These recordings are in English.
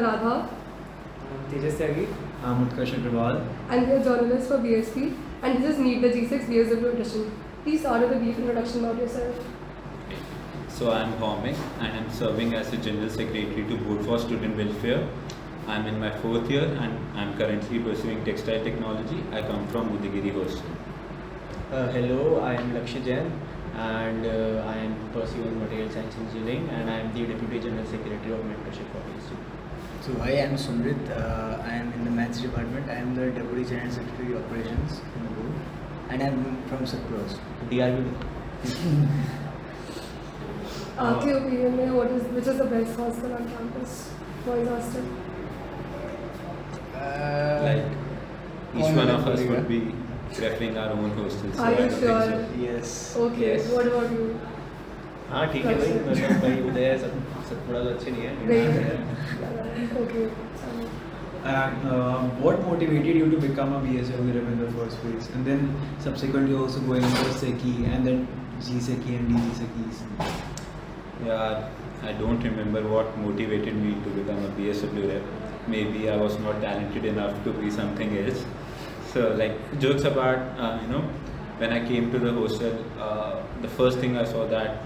Radha. Tejas Tyagi. I'm Utkarsh Agrawal. And we are journalists for BSP. And this is Meet the G6 BSW edition. Please start with a brief introduction about yourself. So I'm Bhaumik and I'm serving as the General Secretary to Board for Student Welfare. I'm in my 4th year and I'm currently pursuing textile technology. I come from Udagiri Hostel. Hello, I am Lakshya Jain and I am pursuing material science engineering and I am the Deputy General Secretary of Mentorship for BSP. So hi, I am Sumrit. I am in the Maths department. I am the Deputy General Secretary Operations in the board, and I am from Sapros. DRB. आपके opinion में which is the best hostel on campus? Boys hostel. Like each one of us would be preferring our own hostels. So Are you I don't sure? think so. Yes. Okay. Yes. What about you? हाँ ठीक है भाई मतलब भाई उदय सब थोड़ा तो अच्छे नहीं है. Okay. And what motivated you to become a BSW rep in the first place? And then subsequently also going for SECI and then GSECI and DGSECIs. Yeah, I don't remember what motivated me to become a BSW rep. Maybe I was not talented enough to be something else. So like jokes apart, when I came to the hostel, the first thing I saw that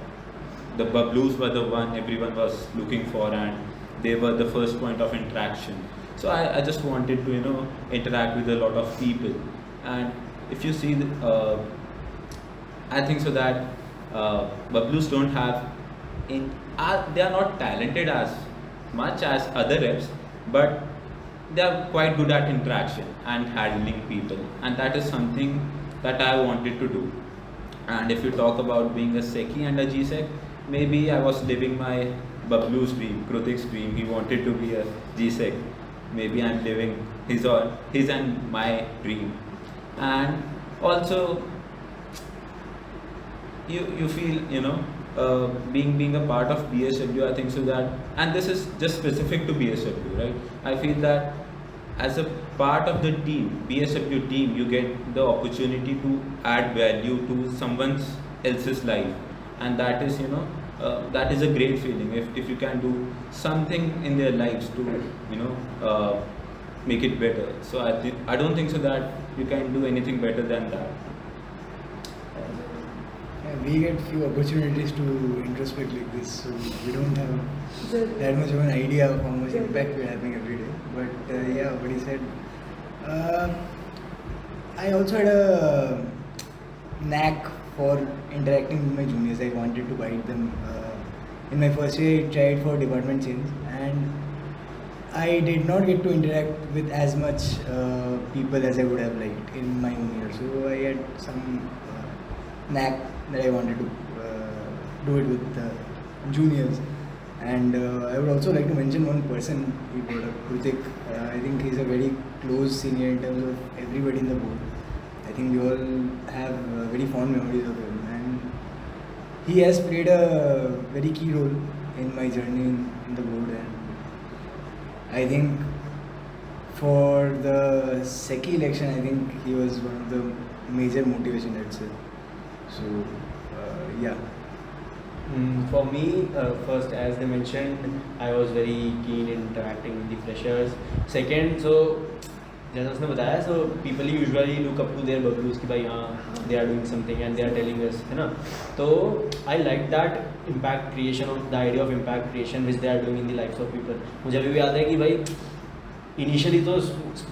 the Babloos were the one everyone was looking for and they were the first point of interaction. So I just wanted to interact with a lot of people. And if you see, I think so that Babloos don't have, they are not talented as much as other reps, but they are quite good at interaction and handling people, and that is something that I wanted to do. And if you talk about being a SECI and a GSEC, maybe I was living my Bablu's dream, Krutik's dream. He wanted to be a GSEC. Maybe I'm living his and my dream. And also, you feel being a part of BSW, I think so that, and this is just specific to BSW, right? I feel that as a part of the team, BSW team, you get the opportunity to add value to someone else's life, and that is that is a great feeling if you can do something in their lives to make it better. So I don't think so that you can do anything better than that. We get few opportunities to introspect like this, so we don't have that much of an idea of how much impact we're having every day. But yeah, what he said. I also had a knack for interacting with my juniors. I wanted to guide them. In my first year, I tried for department change, and I did not get to interact with as much people as I would have liked in my own year. So I had some knack that I wanted to do it with juniors. And I would also like to mention one person he brought up, Krutik. I think he's a very close senior in terms of everybody in the board. I think we all have very fond memories of him, and he has played a very key role in my journey in the board. And I think for the SECI election, I think he was one of the major motivation, I'd say. So yeah. For me, first, as they mentioned, I was very keen in interacting with the freshers. Second, so जैसा उसने बताया, so people usually look up to their bubbles कि भाई हाँ they are doing something and they are telling us, है ना. तो I like that impact creation of the idea of impact creation which they are doing in the lives of people. मुझे अभी भी याद है कि भाई इनिशियली तो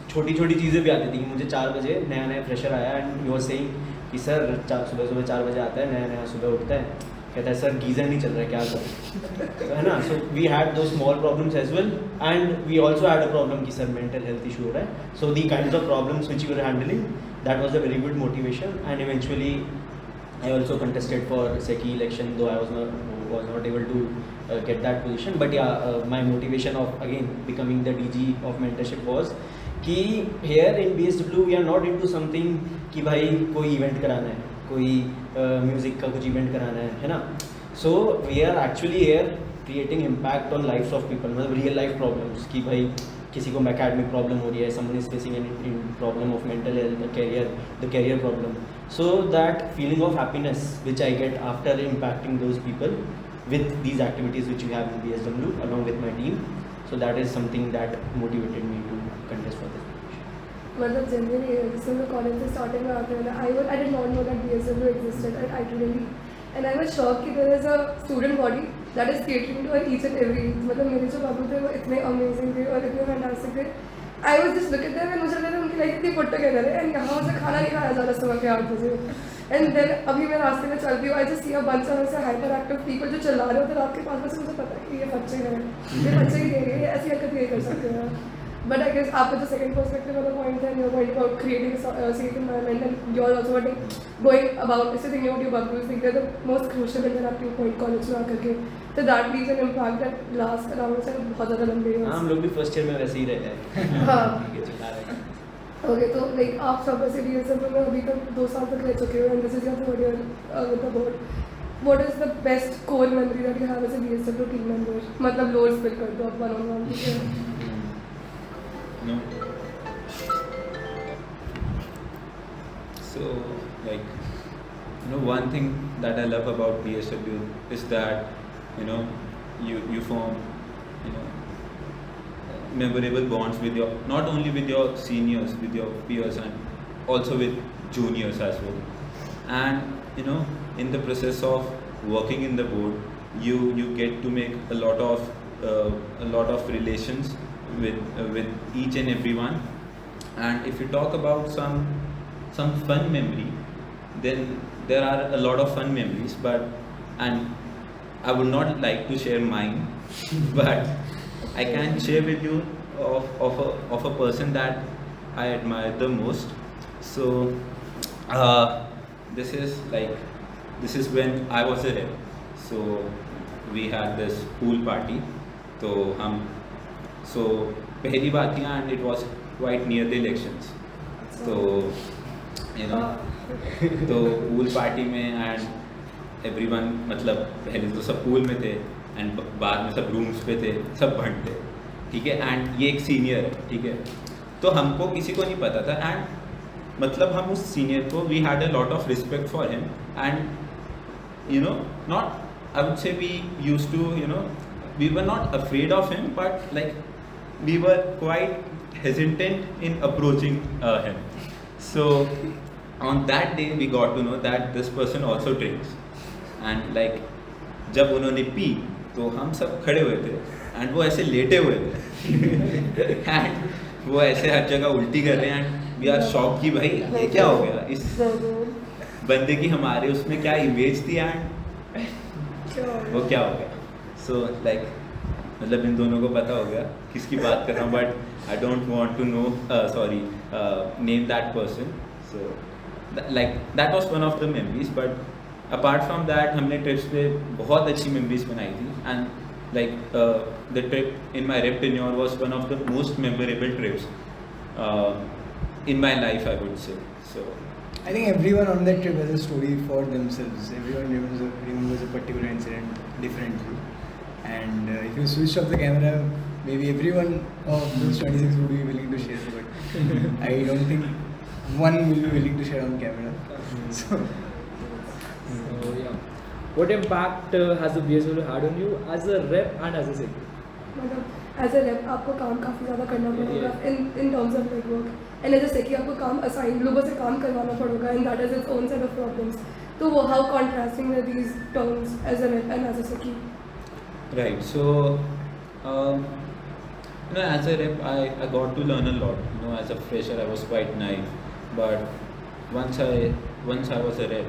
छोटी छोटी चीज़ें भी आती थी कि मुझे 4 बजे नया फ्रेशर आया एंड यू आर सेइंग कि सर सुबह 4 बजे आता है, नया सुबह उठता है, कहता है सर गीज़र नहीं चल रहा है, क्या करें, है ना. सो वी हैड दो small problems as well and we also had a problem कि सर मेंटल हेल्थ इशू हो रहा है. So the kinds of problems which you are handling, that was a very good motivation. And eventually I also contested for SECI election, though I was not able to get that position. But yeah, my motivation of again becoming the DG of mentorship was कि here in BSW we are not into something कि भाई कोई event कराना है, कोई music का कुछ event कराना है ना. So we are actually here creating impact on lives of people, मतलब real life problems कि भाई किसी को academic problem हो रही है, someone is facing any problem of mental health, the career problem. So that feeling of happiness which I get after impacting those people with these activities which we have in BSW along with my team, So that is something that motivated me to contest for this. मतलब generally जैसे मैं college से starting में आते हैं I did not know that BSW existed at IIT and I was shocked कि there is a student body that is catering to each and every needs. मतलब मेरे जो बाबू थे वो इतने अमेजिंग थे और इतने फैंटास्टिक थे. I was just look at them and मुझे लगा था उनकी लाइफ इतनी पुट टुगेदर है and यहाँ से खाना नहीं खाया जा रहा सुबह के 8 बजे. And then अभी मैं रास्ते में चलती हूँ I just see a bunch of ऐसे hyper active people जो चिल्ला रहे होते हैं रात के 5 बजे. मुझे पता है कि ये बच्चे हैं, ये बच्चे ही देंगे, ये ऐसी हरकत नहीं कर सकते हैं. But I guess after the second perspective of the point, then you're going about creating a safe environment, and you're also going about thinking about your bubbles. I think they're the most crucial interactive point college में आकर के. So that leaves an impact that lasts around से बहुत ज़्यादा लंबे years. हम लोग भी फर्स्ट ईयर में वैसे ही रहे हैं. हाँ. ठीक है, चला रहे हैं. Okay, तो like आप सब ऐसे DSW में अभी तक 2 साल तक रह चुके हो, and this is your third year with the board. What is the best core memory that you have as a DSW team member? मतलब lower split कर दो आप one on one. No. So, like, one thing that I love about BSW is that, you form, memorable bonds with not only with your seniors, with your peers, and also with juniors as well. And, in the process of working in the board, you get to make a lot of relations with each and everyone. And if you talk about some fun memory, then there are a lot of fun memories, and I would not like to share mine but I can share with you of a person that I admire the most. So this is when I was a rep. So we had this pool party. So पहली बात थी and it was quite near the elections. So तो pool party में and everyone, मतलब पहले तो सब pool में थे and बाद में सब rooms पे थे, सब बंद थे, ठीक है. and ये एक senior है, ठीक है. तो हमको किसी को नहीं पता था and मतलब हम उस senior को we had a lot of respect for him and not, I would say we used to, we were not afraid of him, but like we were quite hesitant in approaching him. So on that day we got to know that this person also drinks, and like जब उन्होंने P तो हम सब खड़े हुए थे and वो ऐसे लेटे हुए थे and वो ऐसे हर जगह उल्टी कर रहे हैं and we are shocked कि भाई ये क्या हो गया, इस बंदे की हमारे उसमें क्या इमेज थी and वो क्या हो गया. So like मतलब इन दोनों को पता हो गया किसकी बात कर रहा हूँ, but I don't want to no name that person. So like that was one of the memories. But apart from that हमने ट्रिप्स पे बहुत अच्छी मेमोरीज बनाई थी and like the trip in my rep tenure was one of the most memorable trips in my life, I would say. So I think everyone on that trip has a story for themselves. Everyone remembers a particular incident differently. And if you switch off the camera, maybe everyone of those 26 would be willing to share, but I don't think one will be willing to share on camera. So yeah. What impact has the BSW had on you as a rep and as a secretary? मतलब as a rape आपको काम काफ़ी ज़्यादा करना पड़ेगा in terms of like work, and जैसे कि आपको काम असाइन लोगों से काम करवाना पड़ेगा and that is its own set of problems. तो वो how contrasting with these terms as a rep and as a secretary. Right. So, as a rep, I got to learn a lot. As a fresher, I was quite naive, but once I was a rep,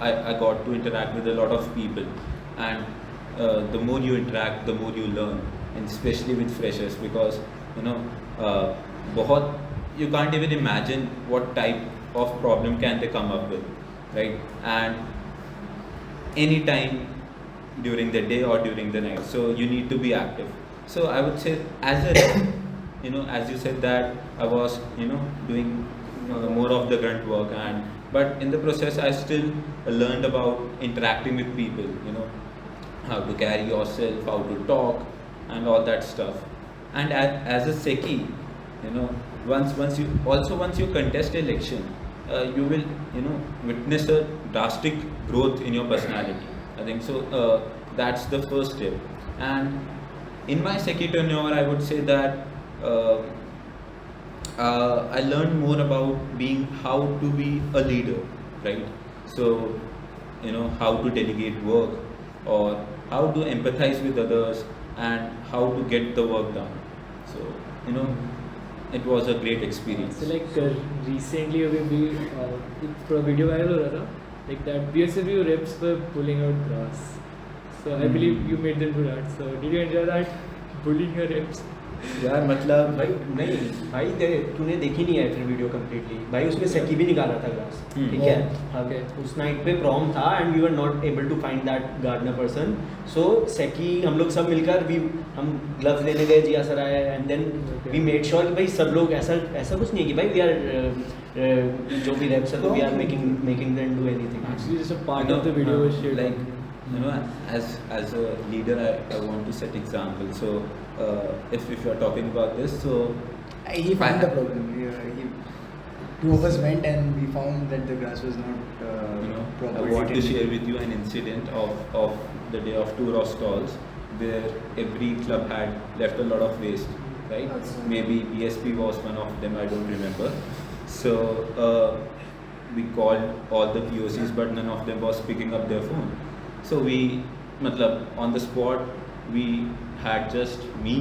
I got to interact with a lot of people, and the more you interact, the more you learn, and especially with freshers, because you can't even imagine what type of problem can they come up with, right? And anytime during the day or during the night, so you need to be active. So I would say as a rep, as you said that I was doing more of the grunt work, but in the process I still learned about interacting with people, how to carry yourself, how to talk and all that stuff. And as a Seki, once you contest election, you will witness a drastic growth in your personality. I think so. That's the first step. And in my second tenure, I would say that I learned more about how to be a leader, right? So, how to delegate work, or how to empathize with others, and how to get the work done. So, it was a great experience. So like recently अभी भी एक पूरा video viral हो रहा था like that BSW reps were pulling out grass. So I believe you made them do that. So did you enjoy that? Pulling your reps? यार मतलब भाई नहीं भाई तूने देखी नहीं है फिर वीडियो कम्प्लीटली भाई उसमें सेकी भी निकाला था ग्रास ठीक है अब उस नाइट पे प्रॉम था and we were not able to find that gardener person so सेकी हम लोग सब मिलकर हम ग्लव्स लेने गए जिया सर आया and then we made sure कि भाई सब लोग ऐसा कुछ नहीं है कि भाई वी आर जो भी रेप्स है तो we are making them do anything Actually, just a part of the video was shared. Like, as a leader, I want to set example. So, if you are talking about this, so He found the problem. Two of us went and we found that the grass was not I properly want to tended. share with you an incident of the day of tour of stalls where every club had left a lot of waste, right? Awesome. Maybe BSP was one of them, I don't remember. So we called all the POCs, but none of them was picking up their phone. So we, on the spot, we had just me,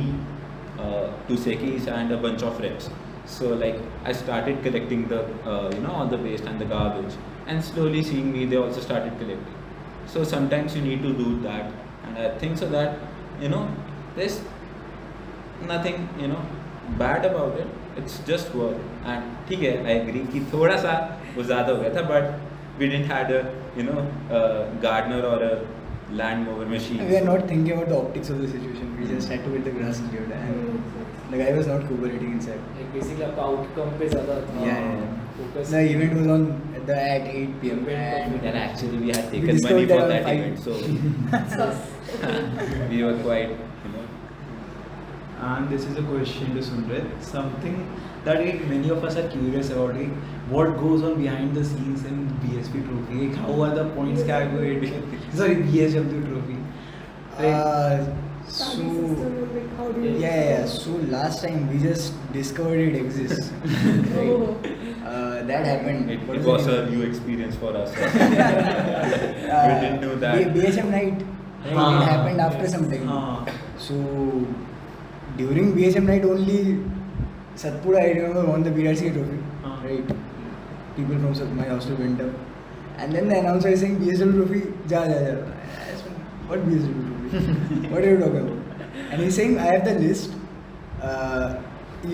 two Sekis and a bunch of reps. So like I started collecting the all the waste and the garbage, and slowly seeing me, they also started collecting. So sometimes you need to do that, and I think so that there's nothing bad about it. It's just work. And ठीक है, I agree कि थोड़ा सा वो ज़्यादा हो गया था, but we didn't had a gardener or a land mower machine. We are not thinking about the optics of the situation. We just had to get the grass cleared, and the guy was not cooperating inside. Like basically आपका outcome पे ज़्यादा था. Yeah. Focus. The event was on at 8 p.m. and And actually we had We taken money discovered for that that on event, so we were quite, And this is a question to Sundar. Something that many of us are curious about. What goes on behind the scenes in BSP Trophy? How are the points calculated? Sorry, BSW Trophy. so Like, how do you yeah. So last time we just discovered it exists. Oh. That happened. it What was the a name? new experience for us. Uh, We didn't know that. BSM night. Right? Ah, It happened after yes. some time. Ah. So during BSM night only, Satpura I remember won the BRC trophy. Ah. Right. People from my hostel went up, and then the announcer is saying BSW trophy. Ja. I asked him, what BSW trophy? What are you talking about? And he's saying I have the list.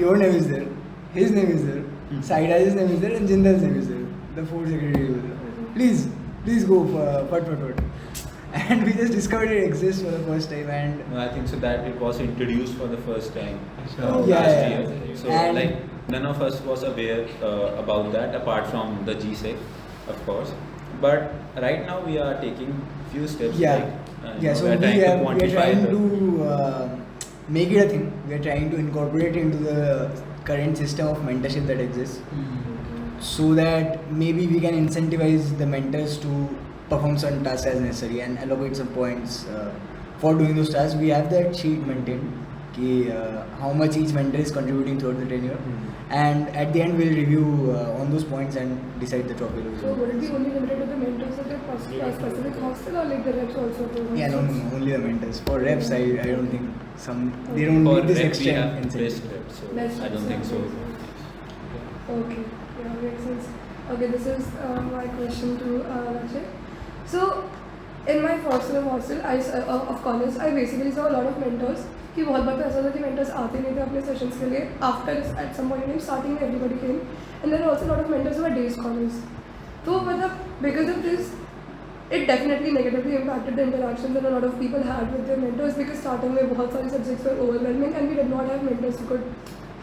Your name is there. His name is there. Saidaj's name is there, and Jindal's name is there. The four secretary was there. Please go for. And we just discovered it exists for the first time, and No, I think so that it was introduced for the first time Oh, yeah, last yeah. year. So And- like none of us was aware about that apart from the GSEC, of course. But right now we are taking few steps. yeah, Like, yeah. So we are trying to we are quantify trying the- to make it a thing. We are trying to incorporate it into the current system of mentorship that exists, so that maybe we can incentivize the mentors to perform certain tasks as necessary and allocate some points for doing those tasks. We have that sheet maintained, how much each mentor is contributing throughout the tenure, and at the end we'll review on those points and decide the trophy. So would it be only limited to the mentors of the specific hostel or like the reps also? Yeah, no, only the mentors. For reps, I don't think they don't For need this rep extra we have incentive. best reps, so Best I don't think so. Okay, yeah, makes sense. Okay, this is my question to Lakshay. So, in my first year of hostel, of college, I basically saw a lot of mentors. कि बहुत बार तो ऐसा था कि mentors आते नहीं थे अपने sessions के लिए. After at some point in time, starting everybody came, and there were also a lot of mentors who were day scholars. So मतलब because of this, it definitely negatively impacted the interactions that a lot of people had with their mentors because starting में बहुत सारे subjects were overwhelming and we did not have mentors who could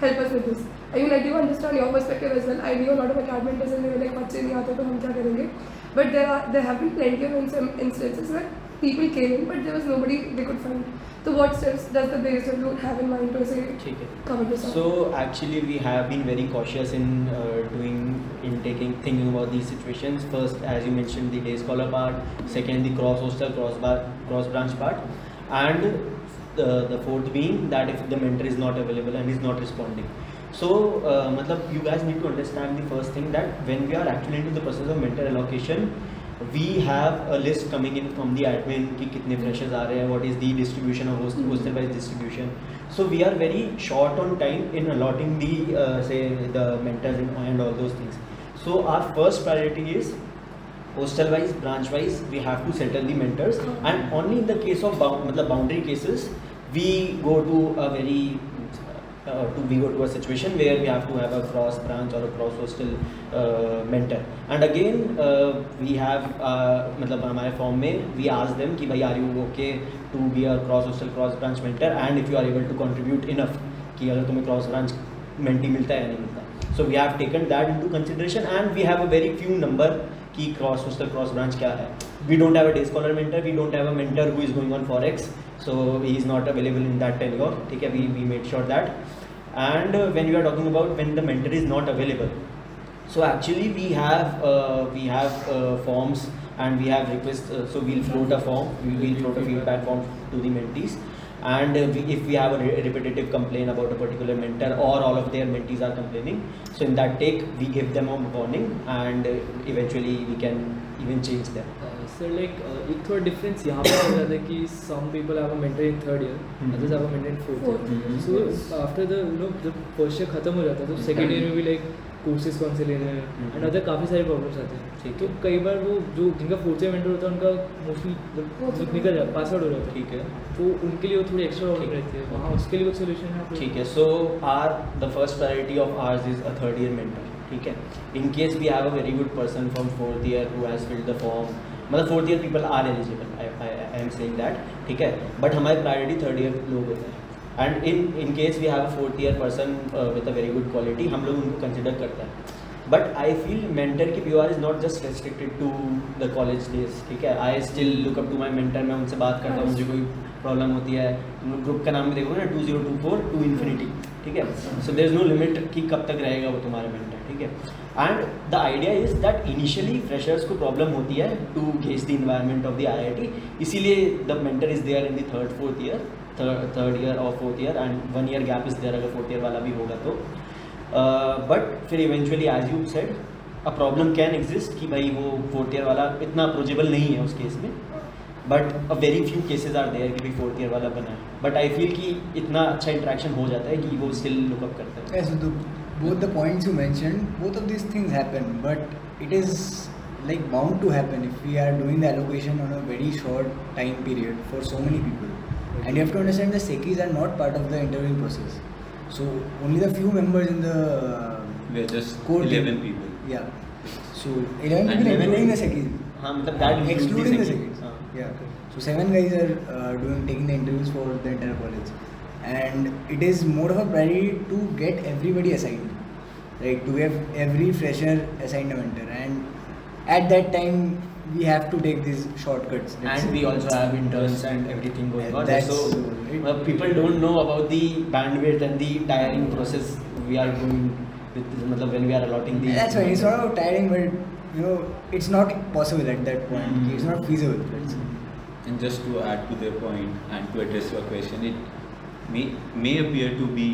help us with this. I mean, I do understand your perspective as well. I knew a lot of academic mentors and they were like, बच्चे नहीं आते तो हम क्या करेंगे? But there have been plenty of instances where people came in, but there was nobody they could find. So what steps does the BSW have in mind to say ठीक है cover this up? So actually we have been very cautious in thinking about these situations. First, as you mentioned, the day scholar part. Second, the cross hostel, cross branch part. And the fourth being that if the mentor is not available and is not responding. So matlab you guys need to understand the first thing that when we are actually into the process of mentor allocation, we have a list coming in from the admin कि कितने freshers आ रहे हैं, what is the distribution of hostel wise distribution. So we are very short on time in allotting the say the mentors and all those things. So our first priority is hostel wise, branch wise, we have to settle the mentors, and only in the case of boundary cases we go to a very we go to a situation where we have to have a cross branch or a cross hostel mentor. And again we have मतलब हमारे form में we ask them कि भाई are you okay to be a cross hostel cross branch mentor and if you are able to contribute enough कि अगर तुम्हें cross branch mentee मिलता है या नहीं मिलता. So we have taken that into consideration and we have a very few number कि cross hostel cross branch क्या है. We don't have a day scholar mentor, we don't have a mentor who is going on forex, so he is not available in that tenure. ठीक है, we made sure that. And when we are talking about when the mentor is not available, so actually we have forms and we have requests. So we'll float a form, we'll float a feedback form to the mentees, and if we have a repetitive complaint about a particular mentor or all of their mentees are complaining, so in that take we give them a warning and eventually we can even change them. Sir like एक थोड़ा difference यहाँ पर हो जाता है कि some people have a mentor in third year, others have a mentor in fourth year. So after the जब first year खत्म हो जाता है तो सेकंड ईयर में भी लाइक कोर्सेज कौन से लेने हैं एंड अदर काफ़ी सारे प्रॉब्लम्स आते हैं. तो कई बार वो जो जिनका फोर्थ ईयर मेंटर होता है उनका मोस्टली निकल जाता है, पास आउट हो जाता है. ठीक है, तो उनके लिए वो थोड़ी एक्स्ट्रा प्रॉब्लम रहती है, वहाँ उसके लिए कुछ सोल्यूशन है? ठीक है, so the first priority of ours is a third year mentor. ठीक है, in case we have a very good person from fourth year who has filled the form, मतलब fourth year people are eligible, I am saying that. ठीक है, but हमारी priority third year लोग होते हैं and in case we have a fourth year person with a very good quality, हम लोग उनको कंसिडर करते हैं. बट आई फील मेंटर की pure is not just restricted to the college days. ठीक है, I still look up to my mentor, मैं उनसे बात करता हूँ, मुझे कोई प्रॉब्लम होती है, तुम लोग ग्रुप का नाम भी देखोगे ना 2024 टू इन्फिनिटी. ठीक है, so there is no limit कि कब तक रहेगा वो तुम्हारा मेंटर. ठीक है, and the idea is that initially freshers को प्रॉब्लम होती है to gauge the environment of the IIT, इसीलिए the mentor is there in the third year और fourth year and 1 year gap is there अगर fourth year वाला भी होगा तो. बट फिर eventually as you said a problem can exist कि भाई वो फोर्थ ईयर वाला इतना अप्रोचेबल नहीं है उस केस में, but a very few cases are there कि भाई फोर्थ ईयर वाला बना है. बट आई फील कि इतना अच्छा इंटरेक्शन हो जाता है कि वो स्टिल लुकअप करते हैं. Yes, so both the points you mentioned, both of these things happen, but it is like bound to happen if we are doing the allocation on a very short time period for so many people. And you have to understand the SECIs are not part of the interviewing process. So only the few members in the We are just core 11 team. people. Yeah. So 11 And people 11 including the SECIs. हाँ, मतलब that Excluding the SECIs. SECIs. Yeah. So 7 guys are taking the interviews for the entire college. And it is more of a priority to get everybody assigned, right? To have every fresher assigned a mentor, and at that time we have to take these shortcuts. And we also have interns and everything going on. That's So people don't know about the bandwidth and the tiring process we are going with. मतलब when we are allotting the. That's why it's not about tiring, but you know it's not possible at that point. It's not feasible. Let's say. And just to add to their point and to address your question, it may appear to be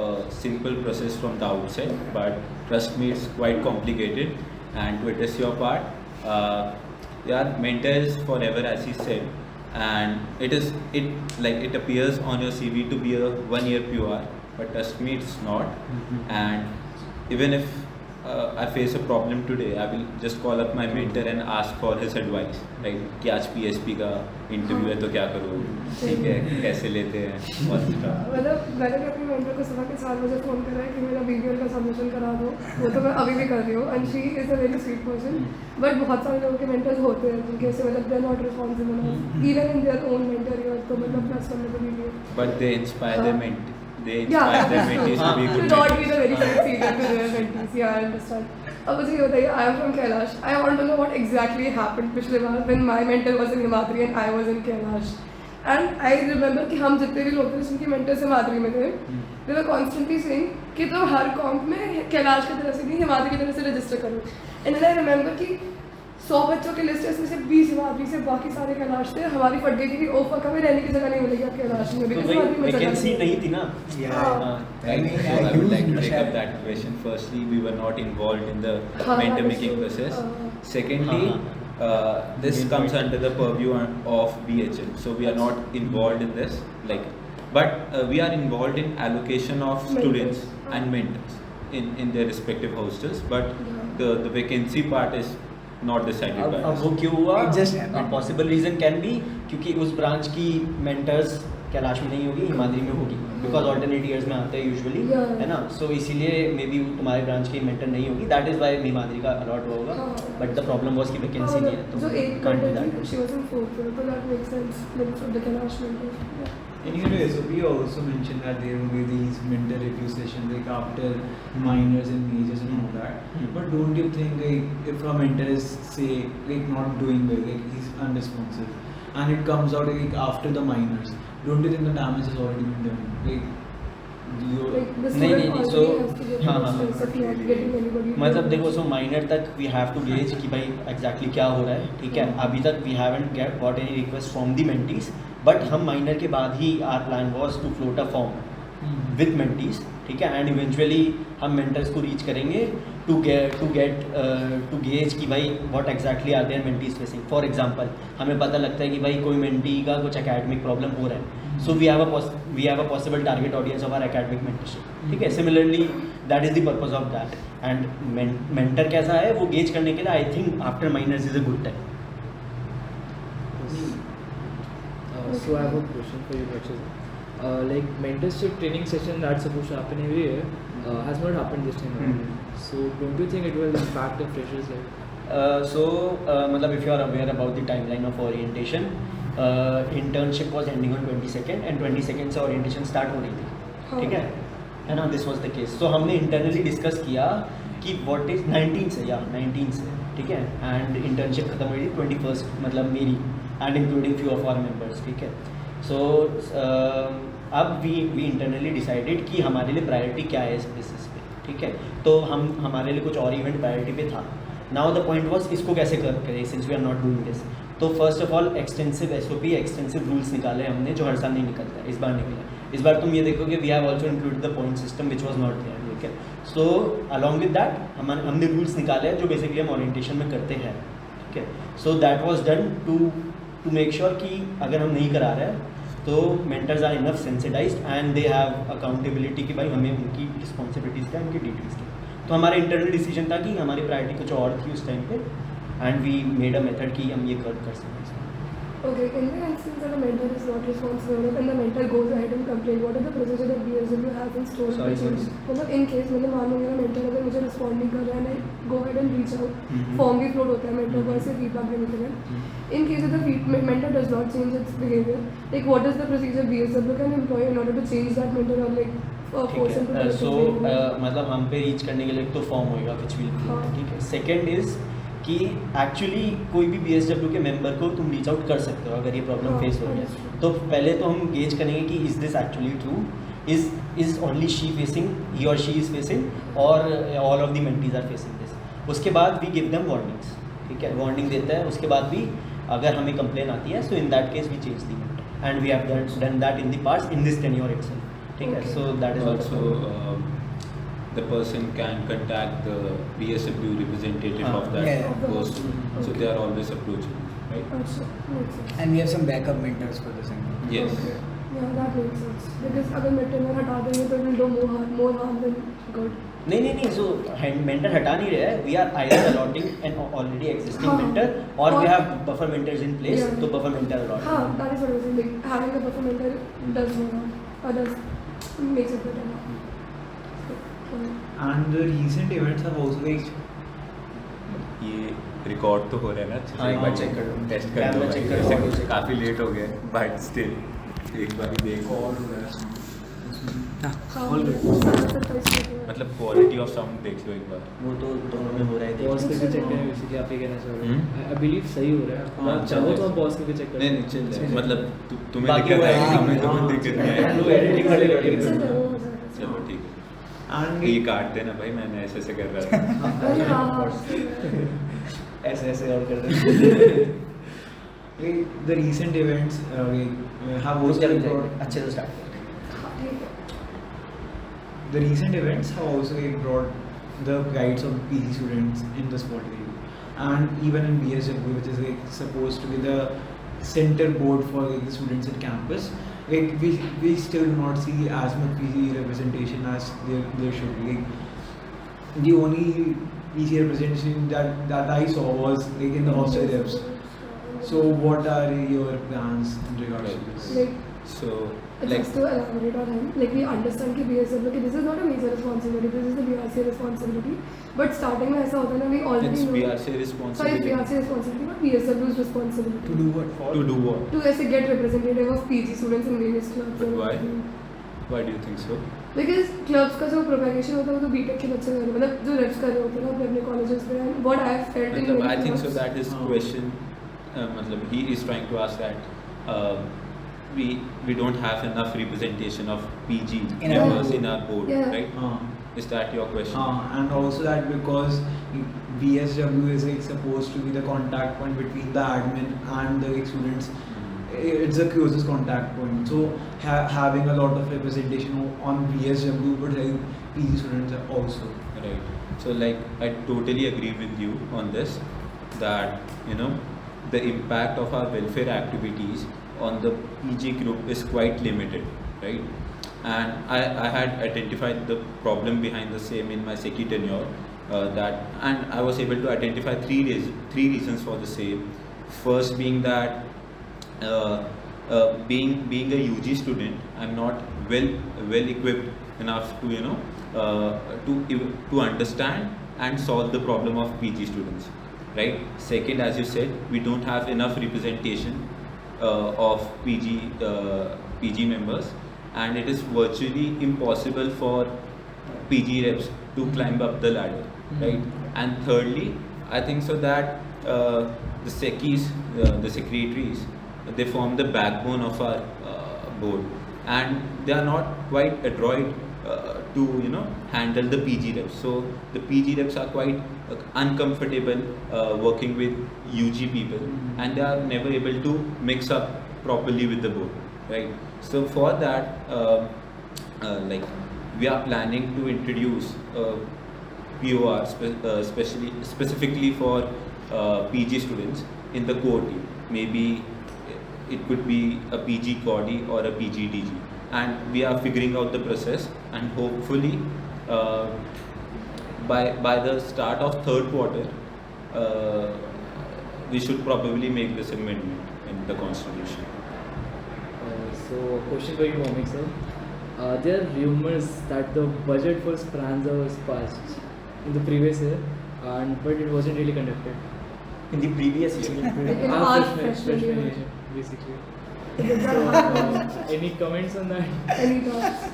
a simple process from the outside, but trust me, it's quite complicated. And to address your part, mentor is forever, as he said, and it appears on your CV to be a 1 year PR, but trust me, it's not. And even if I face a problem today, I will just call up my mentor and ask for his advice, right? कि आज PSP का interview है तो क्या करूँ, ठीक है, कैसे लेते हैं, और मतलब मैंने भी अपनी मेंटर को सुबह के 7 बजे फ़ोन करा है कि मेरा BBL का सबमिशन करा दो, वो तो मैं अभी भी कर रही हूँ. And she is a very sweet person. But बहुत सारे लोगों के मेंटर्स होते हैं जिनके से मतलब they are not responsible even in their own mentor year, तो मतलब प्लस करने के लिए. but they inspire their mentees to be To good not be mentors. the very succeeded to their mentees. Yeah, I understand. अब मुझे ये बताइए, I am from Kailash. I want to know what exactly happened पिछले बार when my mentor was in Himadri and I was in Kailash. And I remember कि हम जितने भी लोग थे जिनकी मेंटर्स हिमाद्री में थे, they were constantly saying कि तुम हर कॉम्प में कैलाश की तरफ से नहीं हिमाद्री की तरफ से रजिस्टर करो. And then I remember कि 100 बच्चों की लिस्ट है, इसमें से 20 हिमाद्री से, बाकी सारे कैलाश थे। हमारी फट गई थी कि ओ फक, हमें रहने की जगह नहीं मिलेगी अब कैलाश में, तो because भाई हिमाद्री में जगह वैकेंसी नहीं थी ना। Yeah. हाँ। Right. mean, So I would like to huge take up mishap. that question. Firstly, we were not involved in the हाँ, mentor that's making true. process. हाँ। Secondly, this Main comes point. under the purview of BHM. So we are not involved in this. But we are involved in allocation of Mentors. students and mentors in their respective hostels. But Yeah. the vacancy part is not decided by अब us. वो क्यों हुआ? It just happened. Possible reason can be क्योंकि उस branch की mentors Kailash में नहीं होगी, हिमाद्री में होगी, बिकॉज ऑल्टरनेट ईयर्स में आते हैं यूजुअली, Yeah. है ना। सो इसीलिए मे बी तुम्हारे ब्रांच की मेंटर नहीं होगी, दैट इज वाई हिमाद्री का अलॉट हुआ होगा। हाँ। बट द प्रॉब्लम वाज कि वैकेंसी नहीं है, जो तो एक can't do mentor that. थी, she was in 4th year, so that makes sense. Like from the Kailash mentor. In your SOP, you also mentioned that there will be these mentor review sessions like after minors and majors and all that. But don't you think like if a mentor is say like not doing well, like he's unresponsive, and it comes out like after the minors, don't you think the damage has already been done? Like you. Like the नहीं, student नहीं, already so- has to get हाँ, the हाँ, हाँ। stress of not getting anybody. मतलब देखो, सो minor तक we have to gauge कि भाई एग्जैक्टली क्या हो रहा है, ठीक है। अभी तक we haven't got any request from the mentees, but हम माइनर के बाद ही our plan was to float a form with mentees, ठीक है। एंड इवेंचुअली हम मेंटर्स को रीच करेंगे टू गेज कि भाई what exactly are their mentees facing. For example, हमें पता लगता है कि भाई कोई मेंटी का कुछ एकेडमिक प्रॉब्लम हो रहा है, so we have a possible target audience of our academic mentorship, ठीक है। Similarly that is the purpose of that. And mentor कैसा है वो गेज करने के लिए I think after minors is a good time. So I have a question for you, Rakshit. Like mentorship training session that's supposed to happen every year has not happened this time around. So don't you think it will impact the freshers like? मतलब if you are aware about the timeline of orientation, internship was ending on 22nd and 22nd से orientation start हो रही थी, हाँ। ठीक है ना। This was the case. So हमने internally discuss किया कि what is 19 से, 19 से, ठीक है। and internship खत्म हुई थी 21st, मतलब मेरी and including few of our members, ठीक है। So अब we internally decided कि हमारे लिए प्रायोरिटी क्या है इस बेसिस पे, ठीक है। तो हमारे लिए कुछ और इवेंट प्रायोरिटी पे था। नाउ द पॉइंट वाज इसको कैसे करें since we are not doing this. तो first of all extensive SOP, extensive rules निकाले हमने, जो हर साल नहीं निकलता है, इस बार निकला। इस बार तुम ये देखोगे we have also included the point system which was not there, ठीक है। सो अलॉन्ग विद दैट हमने रूल्स निकाले हैं जो बेसिकली हम ओरिएंटेशन में करते हैं, ठीक है। So that was done to make sure कि अगर हम नहीं करा रहे हैं तो mentors are enough sensitized and they have accountability कि भाई हमें उनकी रिस्पॉन्सिबिलिटीज़ क्या, उनकी ड्यूटीज़ क्या। तो हमारा इंटरनल डिसीजन था कि हमारी प्रायोरिटी कुछ और थी उस टाइम पे, and we made a method कि हम ये कर सकें। Okay, in the instance that a mentor is not responsible and the mentor goes ahead and complain, what is the procedure that BSW has in store? Sorry. मतलब in case मतलब मान लो मेरा mentor अगर मुझे respond नहीं कर रहा है, I go ahead and reach out, form भी float होता है mentor को ऐसे feedback देने के लिए। In case if the mentor does not change its behavior, like what is the procedure BSW can employ in order to change that mentor or like force him to do so something? मतलब हम पे reach करने के लिए एक तो form होएगा which will, हाँ। ठीक है। सेकंड इज़ कि एक्चुअली कोई भी BSW के मेंबर को तुम रीच आउट कर सकते हो अगर ये प्रॉब्लम हाँ, फेस हो रही understood. है। तो पहले तो हम गेज करेंगे कि is this actually true, is only she facing, he और शी इज़ फेसिंग, और all of the mentees are facing this. उसके बाद वी गिव देम वार्निंग्स, ठीक है। वार्निंग देता है, उसके बाद भी अगर हमें कंप्लेन आती है so in that case we change the mentor and we have done that in the past in this tenure itself, ठीक है। Okay. So that is Also, the person can contact the BSW representative Ah. of that Yeah. post, so Okay. they are always approachable, right? अच्छा, makes sense. And we have some backup mentors for the same. Yes. Okay. Yeah, that makes sense. Because अगर mentor हटा देंगे तो it will do more harm than good. नहीं सो mentor हटा नहीं रहे हैं, we are either allotting an already existing हाँ। मेंटर और वी और- have buffer mentors in place, Yeah. तो बफर मेंटर अलॉट। हाँ, that is what I was saying. Like having a buffer mentor does more harm or does makes it better. And the recent events have also like ये record तो हो रहा है ना अच्छे से? हाँ, एक बार हाँ, check कर लो। टेस्ट कर कैमरा लो check भाई, करो, वैसे audio check काफ़ी लेट हो गया बट स्टिल एक बार ही देख हाँ, all good. मतलब क्वालिटी ऑफ साउंड देख लो एक बार। वो तो दोनों में हो रहा है, पॉज देखो। करके चेक करें, बेसिकली आप ये कहना चाह रहे हम्म? हो। आई बिलीव सही हो रहा है। हाँ, आप चाहो चल तो आप जाए। पॉज करके चेक नहीं करें। नहीं चल जाए, मतलब तुम्हें बाकी दिक्कत वो आएगी, editing हमें तो हाँ, कोई दिक्कत नहीं वो आएगी। editing वाले चलो, editing हो जाएगा। चलो ठीक है। And ये काट देना भाई, मैंने ऐसे ऐसे कर रहा था. अरे हाँ ऐसे ऐसे और कर रहे the recent events have also brought अच्छे से start the recent events have also brought the guides of PG students in the sport area, and even in BSW, which is supposed to be the center board for the students in campus, we still do not see as much PG representation as there should be. The only PG representation that I saw was in the hostel reps. So what are your plans in regards to this? like So like just to elaborate on him, like we understand कि BSW कि this is not a major responsibility, this is the BRC responsibility. But starting में ऐसा होता है ना, we already it's know. BRC Sorry, it's responsibility. BRC responsibility, not BSW's responsibility. To do what? To do what? To ऐसे get representative of PG students in various clubs. But and why? everything. Why do you think so? Because clubs का जो propagation होता है वो तो B.Tech के बच्चे कर रहे हैं, मतलब जो reps कर रहे होते हैं ना अपने अपने colleges में. And what I have felt in मतलब, many I think so clubs- that his question, मतलब he is trying to ask that we don't have enough representation of PG In our members board. in our board, Yeah. right? Is that your question? And also that because BSW is supposed to be the contact point between the admin and the students. It's the closest contact point. So having a lot of representation on BSW would help PG students also. Right. So like I totally agree with you on this, that the impact of our welfare activities on the PG group is quite limited, right? And I had identified the problem behind the same in my SECI tenure, and I was able to identify three reasons for the same. First being that being a UG student, I'm not well equipped enough to to understand and solve the problem of PG students, right? Second, as you said, we don't have enough representation of PG members, and it is virtually impossible for PG reps to climb up the ladder, right? And thirdly, I think so that the SECIs, the secretaries, they form the backbone of our board, and they are not quite adroit to handle the PG reps. So the PG reps are quite uncomfortable working with UG people, and they are never able to mix up properly with the board, right? So for that, like we are planning to introduce POR specifically for PG students in the core team. Maybe it could be a PG Cordy or a PG DG, and we are figuring out the process, and hopefully by the start of third quarter we should probably make this amendment in the constitution. So, question for you, Momik sir. There are rumors that the budget for Speranza was passed in the previous year, but it wasn't really conducted. in the previous year. In Our our freshman freshman year. year, basically. Did that So, happen? any comments on that? Any thoughts?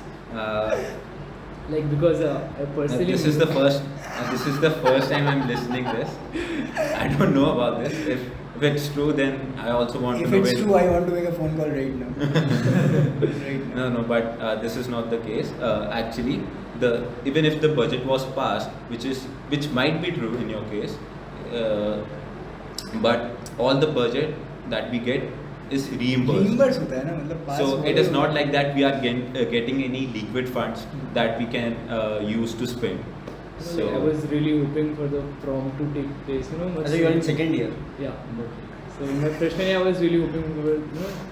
Like because I personally. This is the first time I'm listening this. I don't know about this. If it's true, then I also want If to know. it's true, I want to make a phone call right now. Right now. No, but this is not the case. Actually, even if the budget was passed, which might be true in your case, but all the budget that we get is reimbursed. Reimburse होता है ना, मतलब pass So हुआ it is तो- not like that we are getting any liquid funds that we can use to spend. So I was really hoping for the prom to take place. Much So you are in second year. Yeah. So in my freshman year, I was really hoping for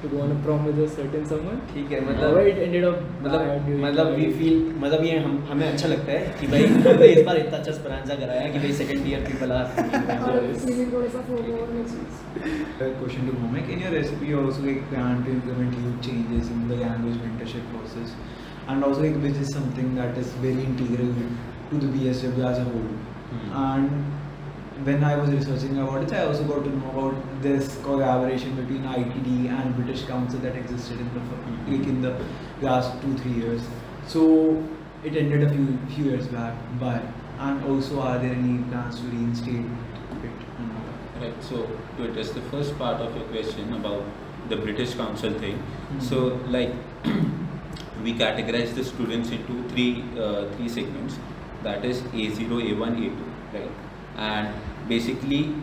to go on a prom with a certain someone. ठीक है However, it ended up bad during मतलब my- we feel मतलब ये हमें अच्छा लगता है कि भाई हमने इस बार इतना अच्छा स्परांजा कराया कि भाई सेकंड ईयर पीपल आर और इसलिए थोड़ा सा फोटो और चीज़. A question to Momik. In your recipe, you also plan to implement huge changes in the language mentorship process, and also which is something that is very integral to the BSW as a whole. And when I was researching about it, I also got to know about this collaboration between ITD and British Council that existed in the last 2-3 years. So it ended a few years back. But and also, are there any plans to reinstate it? right. So to address the first part of your question about the British Council thing, so like we categorize the students into three segments, that is A0, A1, A2, right? And basically,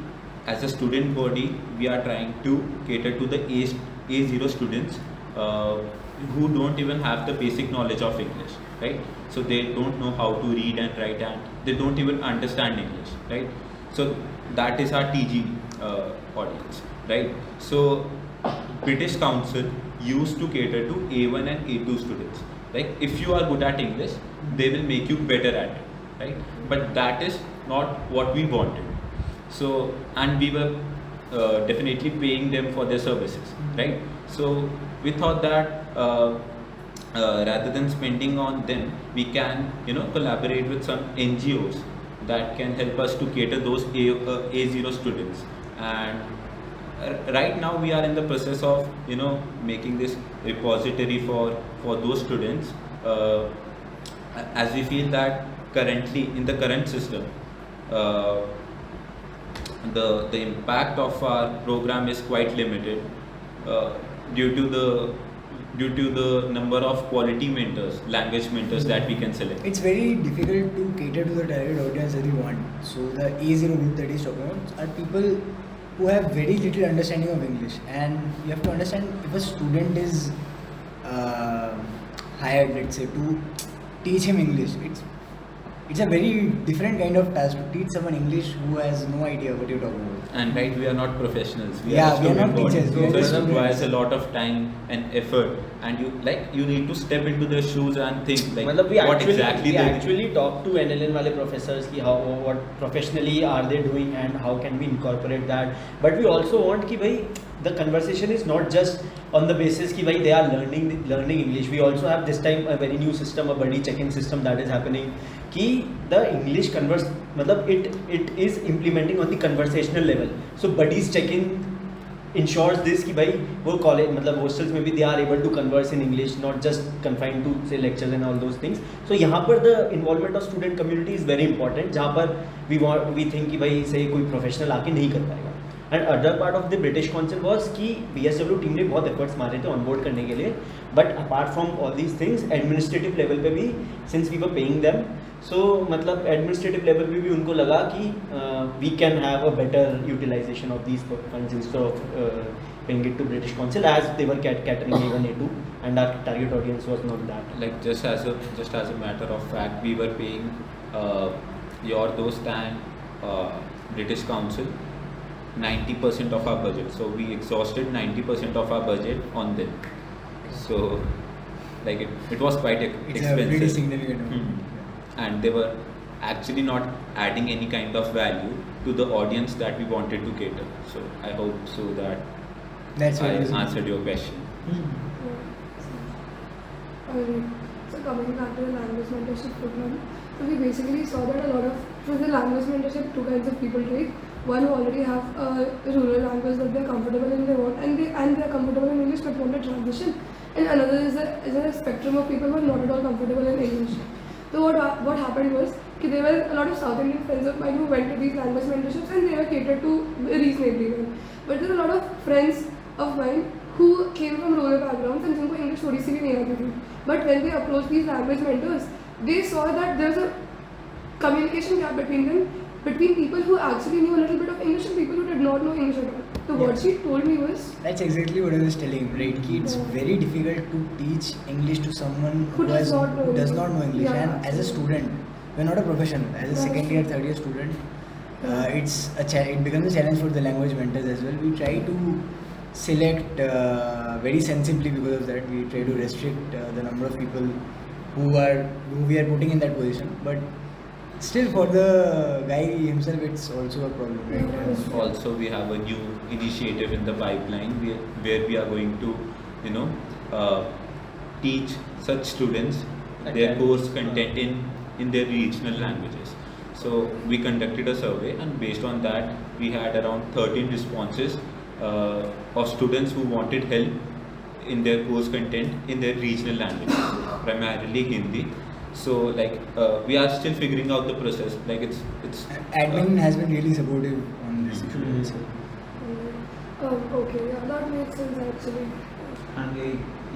as a student body, we are trying to cater to the A0 students who don't even have the basic knowledge of English, right? So they don't know how to read and write, and they don't even understand English, right? So that is our TG audience, right? So British Council used to cater to A1 and A2 students. Like if you are good at English, they will make you better at it, right? But that is not what we wanted. So, and we were definitely paying them for their services, right? So we thought that rather than spending on them, we can, collaborate with some NGOs that can help us to cater those A0 students. And right now we are in the process of, making this repository for those students, as we feel that currently in the current system, the impact of our program is quite limited due to the number of quality mentors, language mentors that we can select. It's very difficult to cater to the target audience that you want. So the A0 group that he's talking about are people who have very little understanding of English, and you have to understand if a student is hired, let's say, to teach him English, it's a very different kind of task to teach someone English who has no idea what you're talking about. And right, we are not professionals. We Yeah, are we are not student teachers, body. we are So just it requires a students. lot of time and effort, and you need to step into their shoes and think like मतलब we what actually, exactly we they actually talk to NLN वाले professors कि how what professionally are they doing and how can we incorporate that. But we also want कि भाई the conversation is not just on the basis कि भाई they are learning English. We also have this time a very new system, a buddy check-in system that is happening कि the English मतलब it is implementing on the conversational level. So buddies check-in ensures this कि भाई वो college मतलब hostels में भी they are able to converse in English, not just confined to say lectures and all those things. So यहाँ पर the involvement of student community is very important, जहाँ पर we think कि भाई से कोई professional आके नहीं कर पाएगा. And other part of the British Council was कि BSW team ने बहुत efforts मारे थे onboard करने के लिए, but apart from all these things, administrative level पे भी since we were paying them, so मतलब administrative level पे भी उनको लगा कि we can have a better utilization of these funds instead of paying it to British Council, as they were catering A1 A2 and our target audience was not that. like just as a matter of fact, we were paying your Dost and British Council 90% of our budget. So we exhausted 90% of our budget on them. So like it was quite It's expensive. a pretty significant amount. Hmm. And they were actually not adding any kind of value to the audience that we wanted to cater. So I hope so that That's what I it is. answered your question. Alright. So coming back to the language mentorship program, so we basically saw that a lot of for the language mentorship, two kinds of people take. One who already have a rural language that they're comfortable in, they want, and they're comfortable in English but want to transition. And another is a spectrum of people who are not at all comfortable in English. So what happened was that there were a lot of South Indian friends of mine who went to these language mentorships and they were catered to reasonably well. But there are a lot of friends of mine who came from rural backgrounds and जिनको English थोड़ी सी भी नहीं आती थी. But when they approached these language mentors, they saw that there's a communication gap between them, between people who actually knew a little bit of English and people who did not know English at all. So what she told me was, That's exactly what I was telling him, right? Ki it's very difficult to teach English to someone Who does not know who does English. not know English. Yeah, And as a student, we're not a professional. As a That's second year, true. third year student, it becomes a challenge for the language mentors as well. We try to select very sensibly because of that. We try to restrict the number of people who we are putting in that position. But still, for the guy himself, it's also a problem, right? Yeah. Also, we have a new initiative in the pipeline where we are going to, teach such students their Okay. course content in their regional languages. So we conducted a survey, and based on that, we had around 13 responses of students who wanted help in their course content in their regional languages, primarily Hindi. So we are still figuring out the process. Like it's Admin has been really supportive on this issue. Mhm. So. okay, yeah, that makes sense actually. And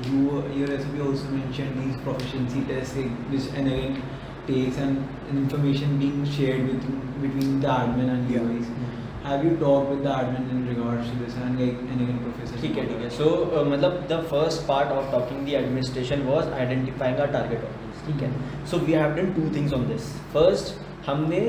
your recipe also mentioned these proficiency tests, which NLN takes, and information being shared between the admin and you guys. Have you talked with the admin in regards to this and like NLN professor? ठीक है so मतलब the first part of talking the administration was identifying our target audience. ठीक है, so we have done two things on this. First हमने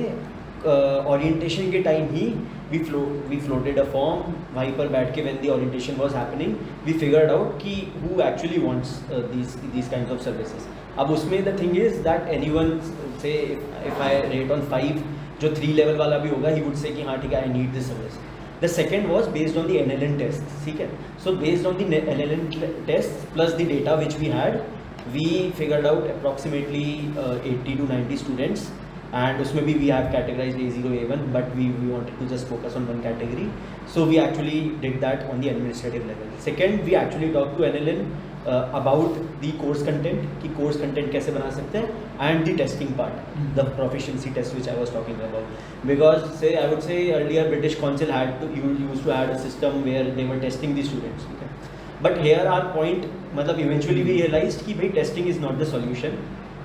orientation के time he we floated a form वहीं पर बैठ के when the orientation was happening we figured out कि who actually wants these kinds of services. अब उसमें the thing is that anyone say if I rate on 5 जो 3 level वाला भी होगा he would say कि हाँ ठीक है I need this service. The second was based on the NLN tests. ठीक है, so based on the NLN tests plus the data which we had we figured out approximately 80 to 90 students. And उसमें भी we have categorized A0, A1, but we wanted to just focus on one category. So we actually did that on the administrative level. Second, we actually talked to NLN about the course content, कि course content कैसे बना सकते हैं, and the testing part, the proficiency test which I was talking about. Because I would say earlier British Council used to have a system where they were testing the students. Okay? But here our point, मतलब eventually we realized कि भाई testing is not the solution.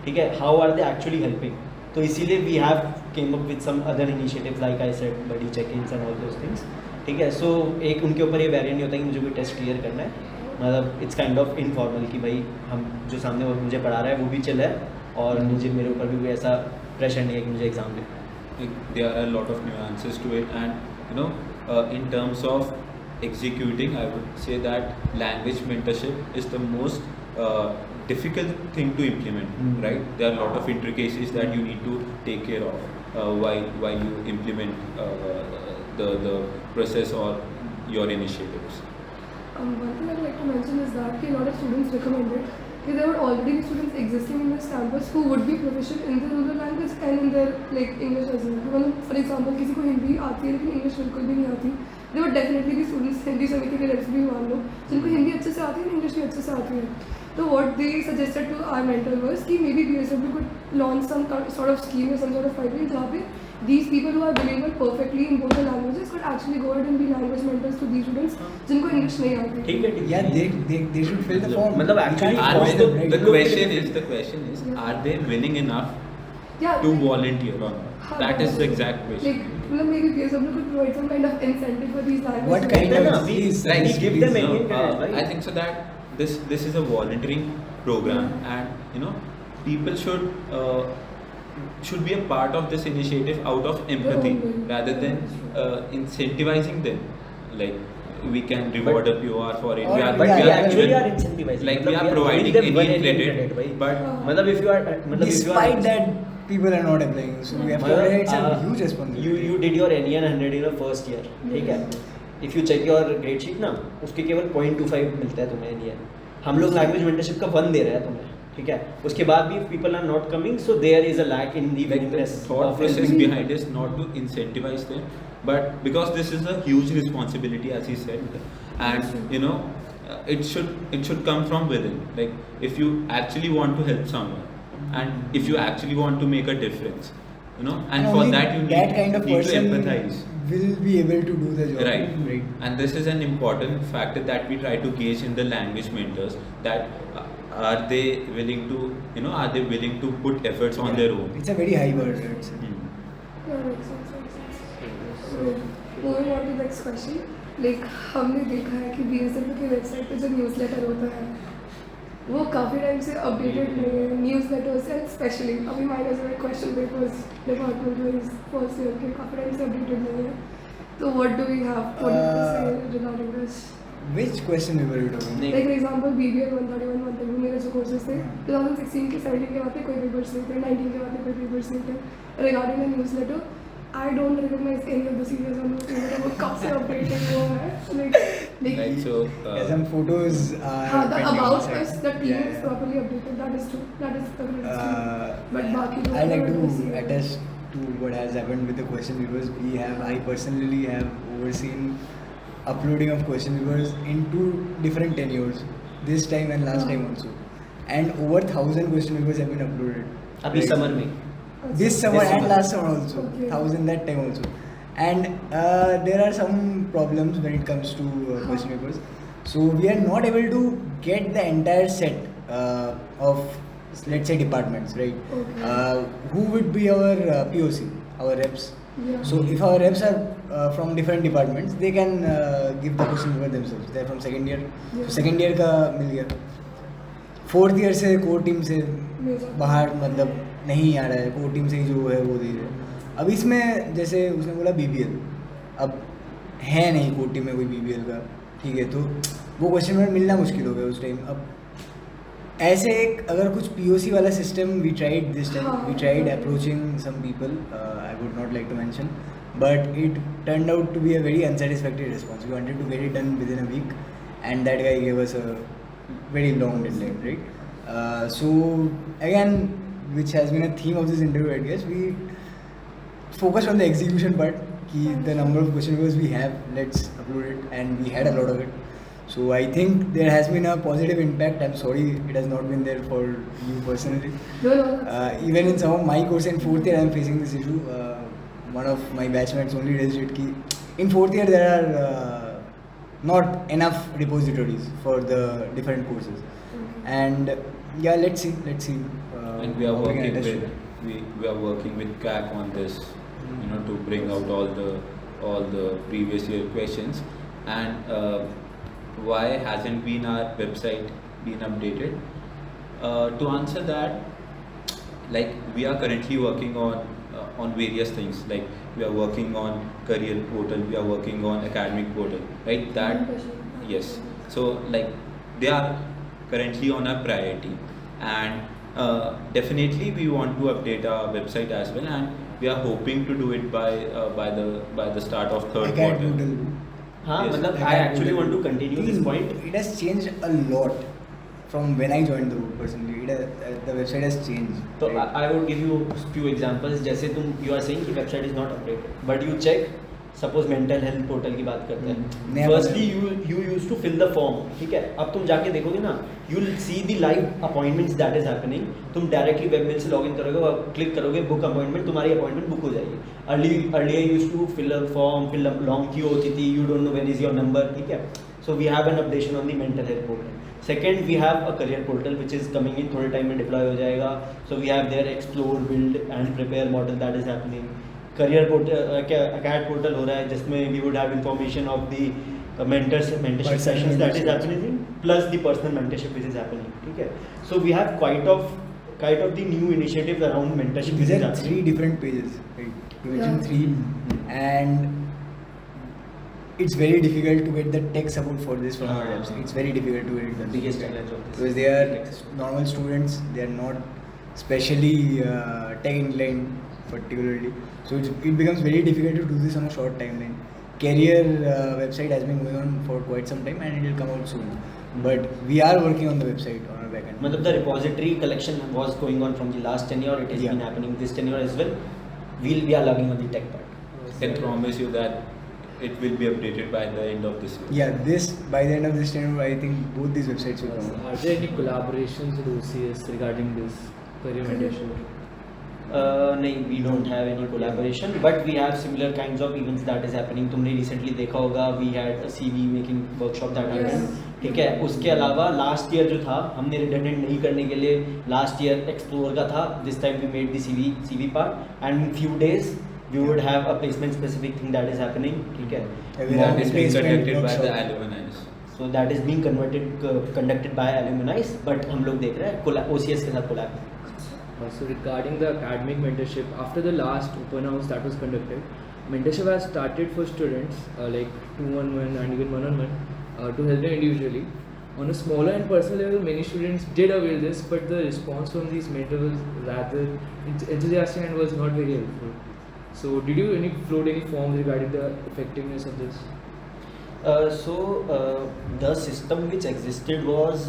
ठीक है, how are they actually helping? तो इसीलिए we have came up with some other initiatives like I said buddy check-ins and all those things. ठीक है, सो एक उनके ऊपर ये वेरिएंट नहीं होता कि मुझे कोई टेस्ट क्लियर करना है, मतलब इट्स काइंड ऑफ इनफॉर्मल कि भाई हम जो सामने वो मुझे पढ़ा रहा है वो भी चिल है और मुझे मेरे ऊपर भी कोई ऐसा प्रेशर नहीं है कि मुझे एग्जाम देना. There are a lot of nuances to it, and in terms of executing, I would say that language mentorship is the most difficult thing to implement. Right? There are a lot of intricacies that you need to take care of while you implement the process or your initiatives. One thing I'd like to mention is that a lot of students recommended that there were already students existing in this campus who would be proficient in the rural language and in their like English as well. For example, किसी को हिंदी आती है लेकिन English बिल्कुल भी नहीं आती. There would definitely be students Hindi समिति के रेफ्स भी मान लो जिनको हिंदी अच्छे से आती है और इंग्लिश भी अच्छे से आती है. So what they suggested to our mentor was कि maybe BSW could launch some sort of scheme or some sort of pipeline जहाँ पे these people who are bilingual perfectly in both the languages could actually go ahead and be language mentors to these students जिनको English नहीं आती. ठीक है, Yeah, they should fill the form. मतलब actually Are force they, them, right? the question is, are they willing enough Yeah, to volunteer or not? That is the exact question. Like, मतलब maybe BSW could provide some kind of incentive for these language What kind mentors. of we fees? give them No, any right? I think so that this is a volunteering program, and people should be a part of this initiative out of empathy rather than incentivizing them. Like we can reward a PR for it. Or- But yeah, we are actually given- are incentivizing. Like we मतलब are providing giving them any one credit, भाई. but मतलब if you are मतलब Despite that, people are not applying. So we have to मतलब, it's a huge responsibility. you did your NEN 100 in your first year. ठीक है, if you check your grade sheet ना उसके केवल 0.25 मिलता है तुम्हें NEN. हम लोग लैंग्वेज मेंटरशिप का 1 दे रहे हैं तुम्हें. ठीक है, उसके बाद भी people are not coming, so there is a lack in the like the willingness thought of process helping. behind is not to incentivize them, but because this is a huge responsibility, as he said, and it should come from within. Like if you actually want to help someone, and if you actually want to make a difference, and for only that you that kind of need to person empathize. will be able to do the job. Right. And this is an important factor that we try to gauge in the language mentors, that are they willing to put efforts on their own. It's a very high word. It's Yeah, makes sense. So, moving on to the next question. Like हमने देखा है कि BSW की website पे जो newsletter होता है वो काफ़ी टाइम से अपडेटेड नहीं है. न्यूज़लेटर्स एंड स्पेशली अभी माइनस में question papers department wise first year के काफ़ी टाइम से अपडेटेड नहीं है. तो what do we have to say regarding this? which question paper are you talking? नहीं. लाइक फॉर एग्जांपल BBL 131 132 मेरे जो कोर्सेज थे 2016 के 17 के बाद पे कोई पेपर्स नहीं थे, 19 के बाद पे कोई पेपर्स नहीं थे. Regarding the newsletter I don't recognize any of the series on the newsletter. वो कब से अपडेटेड हुआ है? Right. So Some photos are the pending about inside. us, the team Yeah, is yeah. properly updated. That is true. That is the correct But बाकी लोग I like don't see to it. attest to what has happened with the question papers. I personally have overseen uploading of question papers in 2 different tenures, this time and last time also, and over 1,000 question papers have been uploaded. अभी Right? Summer में This summer This and summer. last summer also, Okay. 1,000 that time also, and there are some problems when it comes to question papers. So we are not able to get the entire set of, let's say, departments, right? Okay. Who would be our POC, our reps? Yeah. So if our reps are from different departments, they can give the question paper themselves. They're from second year, Yeah. so second year का मिल गया. Fourth year से core team से बाहर मतलब नहीं आ रहा है, core team से ही जो है वो दे रहे हैं. अब इसमें जैसे उसने बोला BBL, अब है नहीं कोर टीम में कोई BBL का, ठीक है, तो वो क्वेश्चन पेपर मिलना मुश्किल हो गया उस टाइम. अब ऐसे एक अगर कुछ POC वाला system we tried this time, we tried approaching some people, I would not like to mention, but it turned out to be a very unsatisfactory response. We wanted to get it done within a week, and that guy gave us a very long deadline, right? So again, which has been a theme of this interview, I guess, we focused on the execution part. Ki the number of question papers we have, let's upload it, and we had a lot of it. So I think there has been a positive impact. I'm sorry it has not been there for you personally. No, that's Even in some of my course in fourth year, I'm facing this issue. One of my batchmates only raised it ki in fourth year there are not enough repositories for the different courses, and yeah, let's see. And we are how can working attach to with it. we are working with CAC on this, to bring out all the previous year questions. And why hasn't been our website been updated? To answer that, like we are currently working on various things. Like we are working on career portal, we are working on academic portal, right? That yes. So like they are currently on our priority, and definitely we want to update our website as well, and we are hoping to do it by the start of third Acad quarter. Moodle. हाँ Yes. मतलब I actually want to continue this point. It has changed a lot from when I joined the group personally. The website has changed. तो right? I would give you few examples. जैसे you are saying कि website is not updated, but you check. Suppose mental health portal की बात करते हैं. नया Firstly, you used to fill the form, ठीक है. अब तुम जाके देखोगे ना, you'll see the live appointments that is happening. तुम directly webmail से login करोगे और click करोगे book appointment, तुम्हारी appointment book हो जाएगी. Earlier you used to fill a form, fill up long queue होती थी. You don't know when is your number, ठीक है. So we have an updation on the mental health portal. Second, we have a career portal which is coming in, थोड़े time में deploy हो जाएगा. So we have there explore, build and prepare model that is happening. Career portal, acad portal हो रहा है जिसमें we would have information of the mentorship Personal sessions that is mentorship. happening plus the personal mentorship which is happening, ठीक है. So we have quite of the new initiatives around mentorship which These is are happening. 3 different pages, right? You mentioned Yeah. 3, and it's very difficult to get the tech support for this from our reps. It's very difficult to get it done. Biggest challenge of this. Because they are normal students, they are not specially tech inclined particularly. So it becomes very difficult to do this on a short timeline. Career website has been going on for quite some time and it will come out soon. But we are working on the website on our backend. मतलब the repository collection was going on from the last tenure. It has Yeah. been happening this tenure as well. We are logging on the tech part. I can promise you that it will be updated by the end of this year. Yeah, by the end of this term, I think both these websites will come out. Are there any collaborations with OCS regarding this career mentorship? नहीं, we don't have any collaboration, but we have similar kinds of events that is happening. तुमने recently देखा होगा, we had a CV making workshop that happened. Yes. ठीक है. उसके अलावा last year जो था, हमने redundant नहीं करने के लिए last year explore का था. This time we made the CV part, and in few days we would have a placement specific thing that is happening. ठीक है. Yeah, we That have is a being placement conducted by the workshop. alumni. So that is being conducted by alumni, but हम लोग देख रहे हैं OCS के साथ collab. So regarding the academic mentorship, after the last open house that was conducted, mentorship has started for students like 2-on-1 and even 1-on-1 to help them individually. On a smaller and personal level, many students did avail this, but the response from these mentors was rather enthusiastic and was not very helpful. So did you float any forms regarding the effectiveness of this? The system which existed was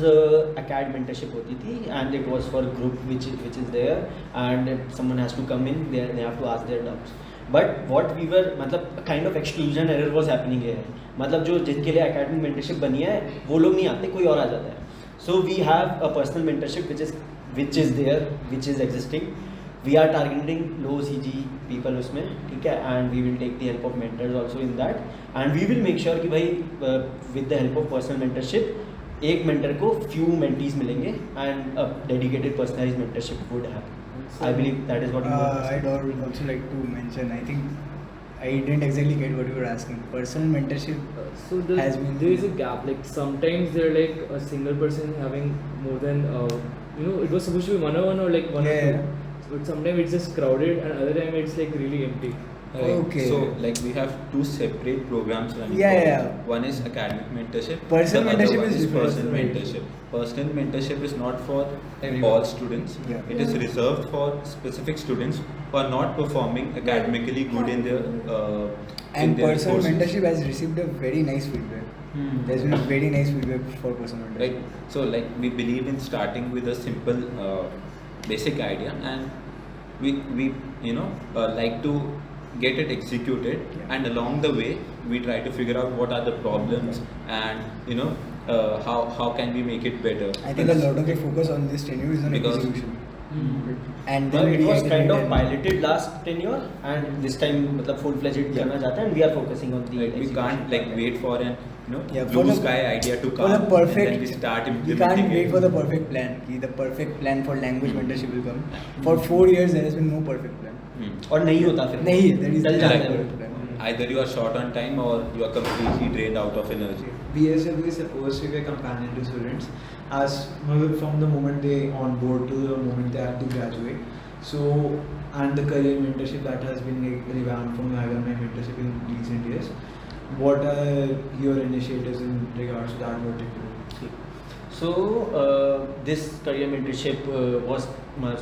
acad mentorship होती थी, and it was for group which is there, and if someone has to come in, they have to ask their doubts. But what we were मतलब kind of exclusion error was happening here. मतलब जो जिनके लिए academic mentorship बनी है वो लोग नहीं आते, कोई और आ जाता है. So we have a personal mentorship which is there, which is existing. We are targeting low CG people उसमें, ठीक है, and we will take the help of mentors also in that, and we will make sure कि भाई with the help of personal mentorship एक mentor को few mentees मिलेंगे and a dedicated personalized mentorship would happen. I believe that is what you want to say. I'd also like to mention, I think I didn't exactly get what you were asking. Personal mentorship So has been there is a gap. Like sometimes they're like a single person having more than it was supposed to be 1-on-1 or like 1 or Yeah. 2. But sometimes it's just crowded, and other time it's like really empty. Right. Okay. So like we have two separate programs running. Yeah, for- yeah. One is academic mentorship. Personal the mentorship other one is is different. personal Right. mentorship. Personal mentorship is not for Everyone. all students. Yeah. It is Yeah. reserved for specific students who are not performing academically good in their in And their personal courses. mentorship has received a very nice feedback. There's been very nice feedback for personal mentorship. Right. So like we believe in starting with a simple basic idea, and we like to get it executed, Yeah. and along the way we try to figure out what are the problems and how can we make it better. I think a lot of the focus on this tenure is on Because- execution. And Well, then it we was added kind of intern. piloted last tenure and this time मतलब full fledged करना चाहते हैं and we are focusing on the Right, we can't like wait for an Yeah, for blue the- sky idea to for come the perfect, and then we start we implementing can't wait it. for the perfect plan. The perfect plan for language mentorship will come. For 4 years there has been no perfect plan. और नहीं होता फिर नहीं है, there is चल no जाता है perfect plan. Either you are short on time or you are completely drained out of energy. BSW is supposed to be a companion to students as from the moment they onboard to the moment they have to graduate. So, and the career mentorship that has been like, revamped from Ivan my mentorship in recent years. What are your initiatives in regards to that particular? So this career mentorship was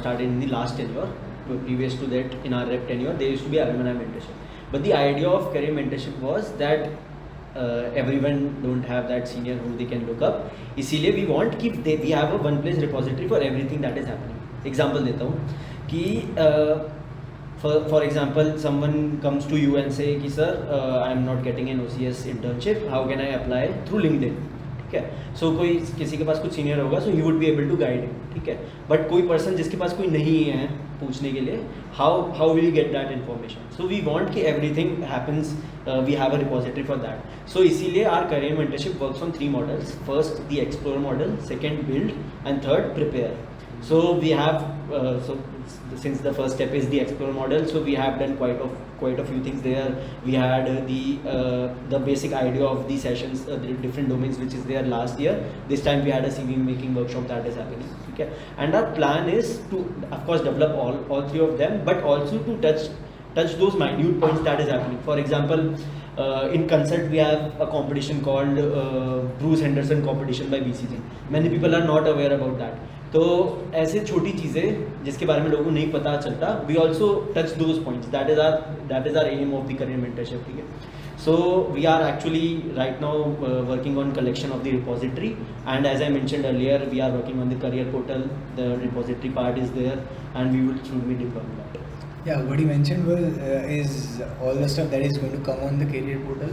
started in the last tenure. Previous to that, in our rep tenure, there used to be alumni mentorship. But the idea of career mentorship was that everyone don't have that senior who they can look up. इसीलिए we want कि we have a one place repository for everything that is happening. Example देता हूँ कि for example someone comes to you and say कि sir I am not getting an OCS internship. How can I apply through LinkedIn? ठीक है. So कोई किसी के पास कुछ senior होगा, so he would be able to guide him. ठीक है. But कोई person जिसके पास कोई नहीं है पूछने के लिए, how will you get that information? So we want कि everything happens, we have a repository for that. So इसीलिए our career mentorship works on 3 models. First the explore model, second build, and third prepare. So we have since the first step is the explore model, so we have done quite a few things there. We had the basic idea of the sessions, the different domains which is there last year. This time we had a CV making workshop that is happening. Okay, and our plan is to of course develop all 3 of them, but also to touch those minute points that is happening. For example, in Consult we have a competition called Bruce Henderson competition by BCG. Many people are not aware about that. तो ऐसे छोटी चीज़ें जिसके बारे में लोगों को नहीं पता चलता, we also touch those points. That is our aim of the career mentorship. ठीक है. So we are actually right now working on collection of the repository, and as I mentioned earlier, we are working on the career portal. The repository part is there, and we will soon be deploying that. Yeah, what you mentioned was is all the stuff that is going to come on the career portal.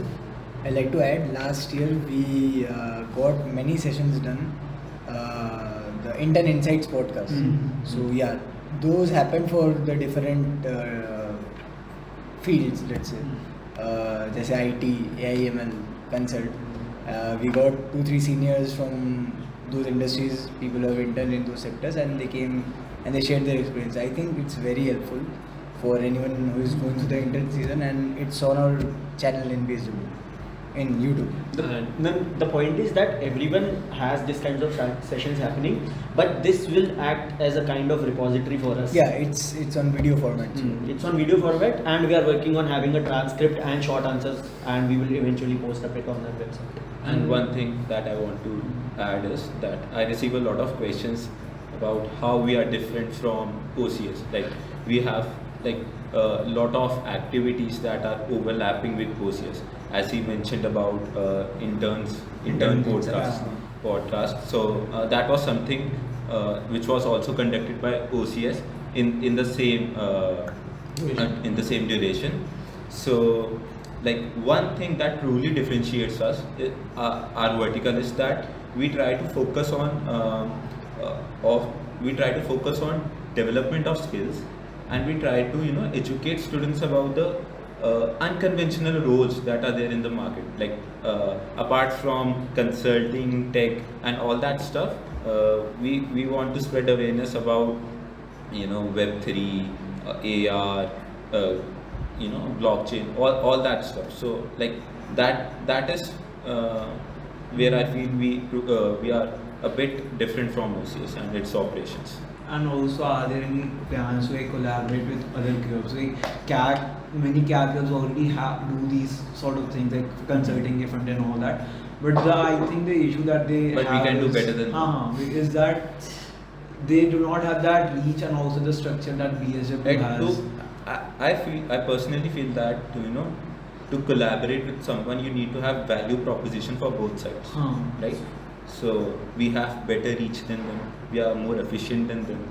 I'd like to add, last year we got many sessions done. The Intern Insights podcast. So yeah, those happen for the different fields, let's say. जैसे IT, AIML, Consult. We got 2-3 seniors from those industries, people who have interned in those sectors, and they came and they shared their experience. I think it's very helpful for anyone who is going through the intern season, and it's on our channel in BSW, in YouTube. The point is that everyone has this kinds of sessions happening, but this will act as a kind of repository for us. Yeah, it's on video format. so- It's on video format, and we are working on having a transcript and short answers, and we will eventually post up it on our website. And one thing that I want to add is that I receive a lot of questions about how we are different from OCS. Like we have like a lot of activities that are overlapping with OCS. As he mentioned about intern podcast. So that was something which was also conducted by OCS in the same duration. So like one thing that truly differentiates us, our vertical, is that we try to focus on development of skills, and we try to educate students about the unconventional roles that are there in the market. Like apart from consulting, tech, and all that stuff, we want to spread awareness about Web3, AR, blockchain, all that stuff. So like that is where I feel we are a bit different from OCS and its operations. And also, are there any plans to collaborate with other clubs? Like many CAD clubs already do these sort of things like consulting, front and all that. But I think the issue that they But we have can do better than them. is that they do not have that reach and also the structure that BSW has. I personally feel that to collaborate with someone, you need to have value proposition for both sides, right? So we have better reach than them. We are more efficient than them.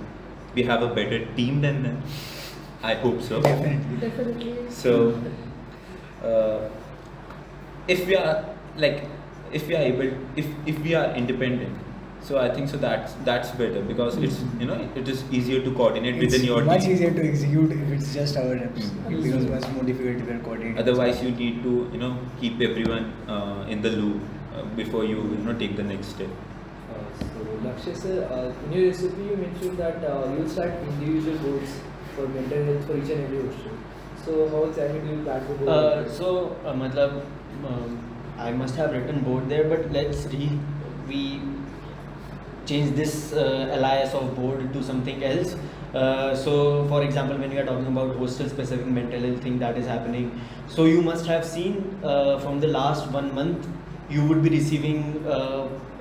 We have a better team than them. I hope so. Definitely. So if we are independent, so I think so that's better, because it's it is easier to coordinate within your much team. easier to execute if it's just our reps. It becomes much more difficult if you're coordinating. Otherwise, you need to keep everyone in the loop before you take the next step. So Lakshya sir, in your recipe you mentioned that you'll start individual boards for mental health for each and every hostel. So how exactly do you plan to go? I must have written board there, but we change this alias of board to something else. So for example, when we are talking about hostel specific mental health thing that is happening, so you must have seen from the last 1 month you would be receiving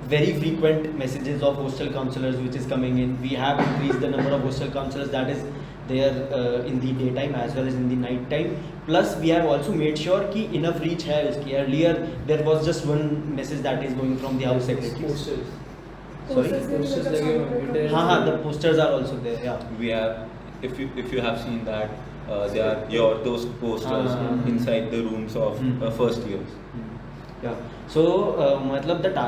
very frequent messages of hostel counselors which is coming in. We have increased the number of hostel counselors that is there in the daytime as well as in the night time. Plus we have also made sure कि enough reach है उसकी. Earlier there was just one message that is going from the house secretary. Posters. Sorry? Posters like your हाँ, the posters are also there. Yeah. We have, if you have seen that, there are those posters inside the rooms of first years. Yeah. So मतलब the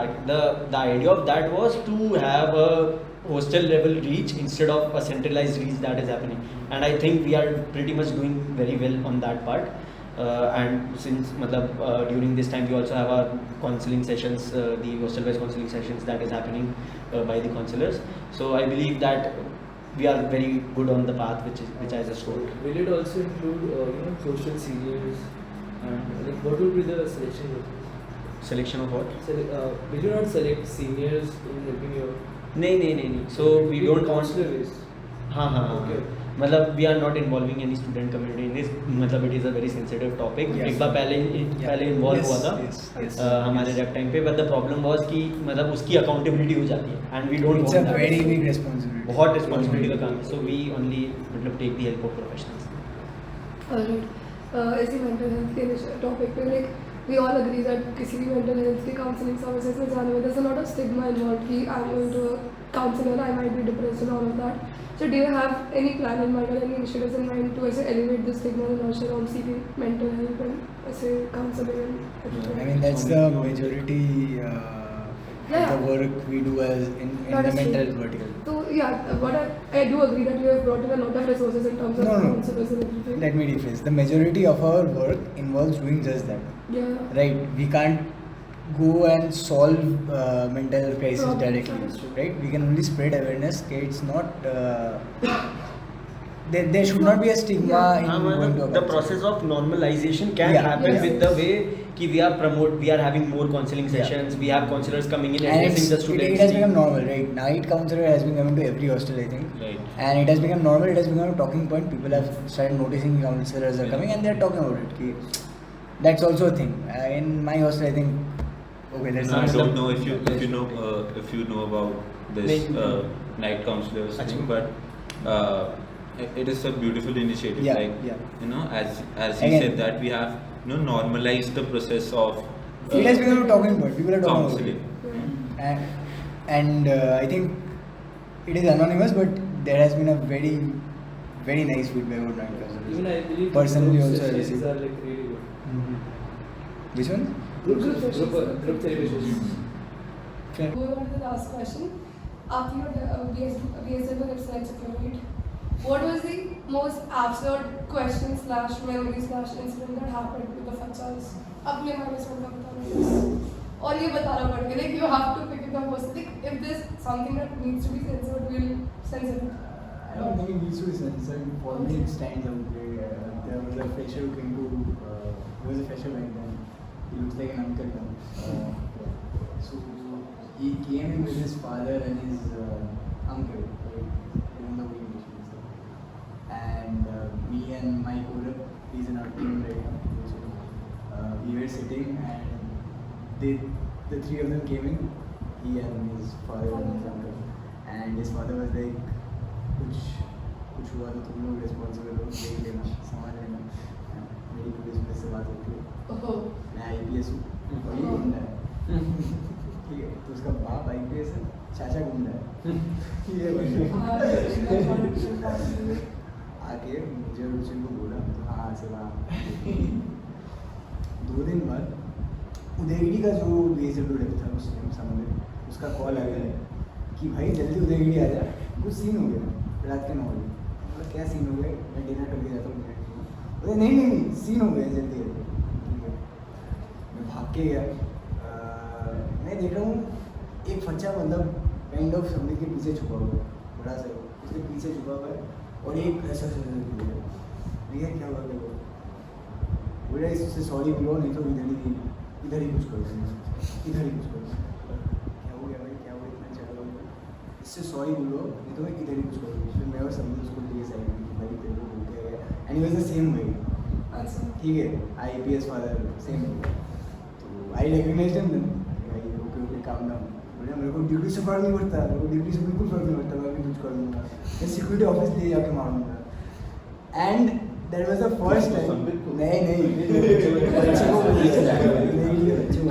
idea of that was to have a hostel level reach instead of a centralized reach that is happening, and I think we are pretty much doing very well on that part. And since during this time we also have our counseling sessions, the hostel based counseling sessions that is happening by the counselors. So I believe that we are very good on the path which I just told. Will it also include social seniors, and like what would be the selection process? Selection of what? Will you not select seniors in helping your? नहीं. So we don't want. counselor based. हाँ. Okay. मतलब we are not involving any student community in this. मतलब it is a very sensitive topic. Yes. एक बार पहले involve हुआ था Yes. हमारे rep time पे, but the problem was कि मतलब उसकी accountability हो जाती है, and we don't It's want a that. very big responsibility. बहुत responsibility का काम है. So we only मतलब take the help of professionals. Alright. ऐसी mental health के topic पे like we all agree that किसी भी mental health के counseling services में जाने में there's a lot of stigma involved कि I'm going to a counselor, I might be depressed and all of that. So do you have any plan in mind or any initiatives in mind to ऐसे elevate the stigma and nurture on seeking mental health and ऐसे counseling and everything? I mean, that's the majority Yeah. of the work we do as in That the is mental true. vertical. So yeah, what I do agree that you have brought in a lot of resources in terms of No. counselors and everything. Let me rephrase. The majority of our work involves doing just that. Yeah. Right? We can't go and solve mental health crisis Problems, directly. that is true. Right? We can only spread awareness. Okay, it's not. There should not be a stigma Yeah. in going to a The counselor. process of normalization can Yeah. happen Yes. with the way कि we are having more counseling sessions. We have counselors coming in And addressing the it students. has become normal, right? Night counselor has been coming to every hostel, I think. Right. And it has become normal, it has become a talking point. People have started noticing counselors are coming and they are talking about it. Ki that's also a thing. In my hostel, I think, okay, that's I not don't know if you know about this night counselors thing, but it is a beautiful initiative. Yeah, like yeah. as he Again. said that we have normalized the process of it has become a talking point. People are talking about counseling. it. And I think it is anonymous, but there has been a very, very nice feedback about night counselors. Even I believe Personally group also I sessions received. are like really good. Which one? Group therapy sessions. Going on to the last question. After your BSW Net Security, what was the most absurd question slash memory slash incident that happened with the Fachas? अपने management का बताना और ये बताना पड़ेगा like you have to pick it up first. Like if there's something that needs to be censored, we'll censor it. I don't think it needs to be censored. For me, it stands out. There was a fresher who came to. He was a fresher back then. He looks like an uncle now. So he came in with his father and his uncle. Even though we and me and my co-rep, he's in our team right now. So we were sitting and the three of them came in. He and his father and his uncle. And his father was like, कुछ हुआ तो तुम लोग responsible हो, देख लेना, संभाल लेना. मेरी पुलिस में से बात होती है. मैं IPS हूँ और ये गुंडा है. ठीक है, तो उसका बाप IPS है, चाचा गुंडा है. ये आके मुझे और उसे को बोला तो हाँ से वहाँ 2 दिन बाद उदयगिरी का जो BSW रहता था उस समय में उसका कॉल आ गया कि भाई जल्दी उदयगिरी आ जा, कुछ सीन हो गया रात के 9 बजे. मतलब क्या सीन हो गया, मैं डिनर करके जाता हूँ. बोले नहीं सीन हो गया जल्दी आ जा. ठीक है, मैं भाग के गया. मैं देख रहा हूँ एक फच्चा मतलब काइंड ऑफ समझ के पीछे छुपा हुआ है, बड़ा सा उसके पीछे छुपा हुआ है और एक ऐसा भैया क्या हुआ देखो, बोला इससे सॉरी बोलो नहीं तो इधर ही कुछ करो, इधर ही कुछ करो. क्या हो गया भाई, क्या हुआ, इतना चढ़ा हुआ, इससे सॉरी बोलो नहीं तो इधर ही कुछ करो. फिर मैं और समझ उसको ले जाएंगे कि भाई तेरे को हो गया and he was the same way. ठीक है, IPS फादर सेम वे. तो आई रिकग्नाइज्ड हिम देन, भाई ओके काम डाउन. बोले मेरे को ड्यूटी से फर्क नहीं पड़ता, मेरे को ड्यूटी से बिल्कुल फर्क नहीं पड़ता, मैं भी कुछ कर दूँगा, मैं सिक्योरिटी ऑफिस ले जाके मारूंगा. And that was the first time. नहीं बच्चे को नहीं बच्चे को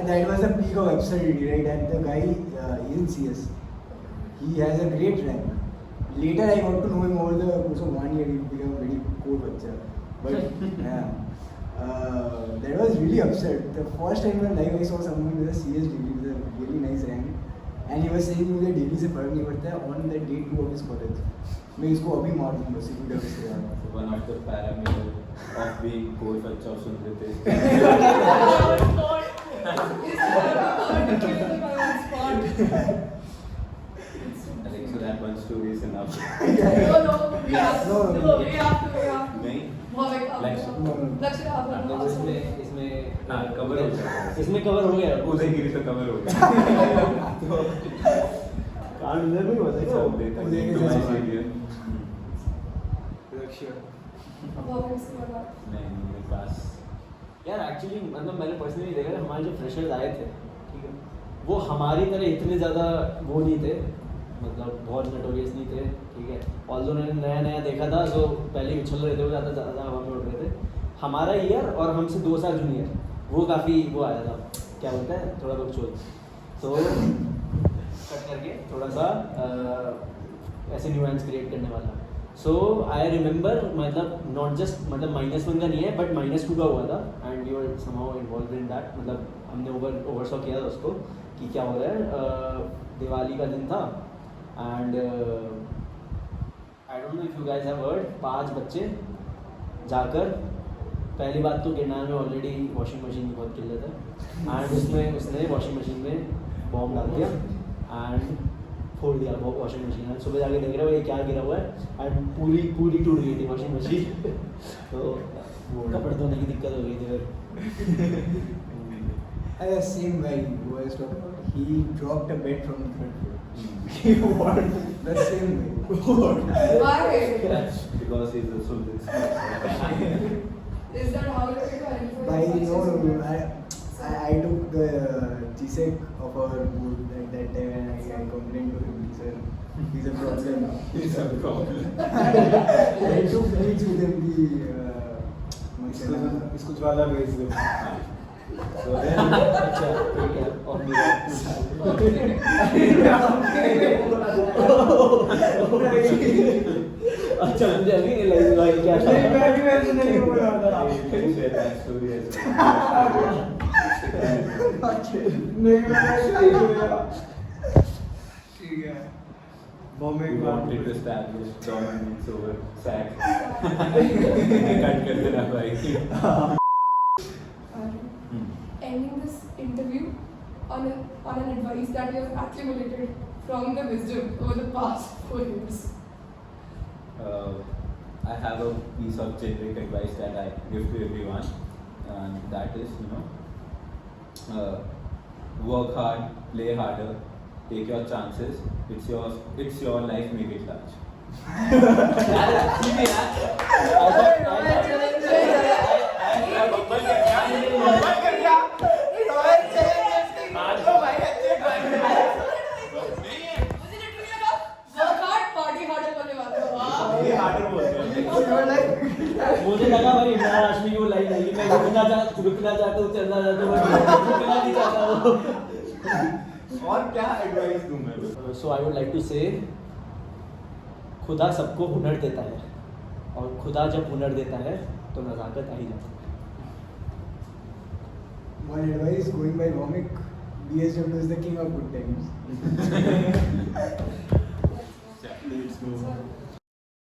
that was the peak of absurdity, right? And the guy is in CS. He has a great rank. Later I got to know him over the course of 1 year. He became a very cool bachcha. But yeah, that was really absurd. The first time in my life I saw someone with a CS degree with a really nice rank, and he was saying मुझे degree से फर्क नहीं पड़ता है on the day 2 of his college. मैं इसको अभी मार दूँगा सिक्योरिटी ऑफिस से यार. One of the parameters of being cool बच्चा सुन लेते. So that one story is enough. No, we have to. नहीं. इसमें कवर हो गया. इसमें कवर हो गया. उदयगिरी तो कवर हो गया. कांड उधर भी होता है. सब देता है. नहीं मेरे पास यार एक्चुअली मतलब मैंने पर्सनली देखा था हमारे जो फ्रेशर्स आए थे, ठीक है, वो हमारी तरह इतने ज़्यादा वो नहीं थे, मतलब बहुत नोटोरियस नहीं थे. ठीक है, ऑल्दो उन्होंने नया देखा था तो पहले ही उछल रहे थे, वो ज़्यादा हवा में उड़ रहे थे. हमारा ईयर और हमसे 2 साल जूनियर वो काफ़ी वो आया था, क्या बोलते हैं, थोड़ा बहुत चोल. तो कट करके थोड़ा सा ऐसे न्यूएंस क्रिएट करने वाला. सो आई रिमेंबर मतलब नॉट जस्ट मतलब -1 का नहीं है बट -2 का हुआ था and we were somehow involved in that. मतलब हमने ओवरसॉ किया था उसको कि क्या हो रहा है. दिवाली का दिन था and I don't know if you guys have heard, 5 बच्चे जाकर पहली बात तो गिरनार में ऑलरेडी वॉशिंग मशीन की बहुत किल्लत है एंड उसने वॉशिंग मशीन में बॉम्ब डाल दिया एंड फोड़ दिया वो वॉशिंग मशीन. सुबह जाके देख रहे हो ये क्या गिरा हुआ है एंड पूरी टूट गई थी वॉशिंग मशीन. तो कपड़े धोने की दिक्कत हो गई थी. The same guy who I was talking about, he dropped a bed from the third floor. What? The same guy. Why? because he's a Sultan. Is that how you identify? By no, I took the GSEC of our board at that time and I complained to him. He said, he's a problem. He's a problem. I took breaks with him. इसको ज्वाला भेज दो. So then, अच्छा ठीक है और अच्छा मुझे अभी रियलाइज हुआ कि क्या था. मैं भी वैसे नहीं बोल रहा था. can you share that story as well? नहीं मैं ऐसे नहीं बोला. ठीक है. Vomit We one. wanted to establish dominance over sex. Cut करते ना भाई. Ending this interview on an advice that we have accumulated from the wisdom over the past 4 years. I have a piece of generic advice that I give to everyone, and that is, work hard, play harder, take your chances. It's your life, make it large. Work hard, party harder करने वाले हो। वाह। ये harder बोलते हैं. मुझे लगा भाई इमरान हाशमी की वो लाइन आएगी, मैं रुकना चाहता हूँ, चलना चाहता हूँ, रुकना नहीं चाहता हूँ। और क्या एडवाइस दूं मैं? सो आई वुड लाइक टू से, खुदा सबको हुनर देता है, और खुदा जब हुनर देता है तो नज़ाकत आ ही जाती है। One advice going by Vomik, BSW is the king of good times. Let's go. So,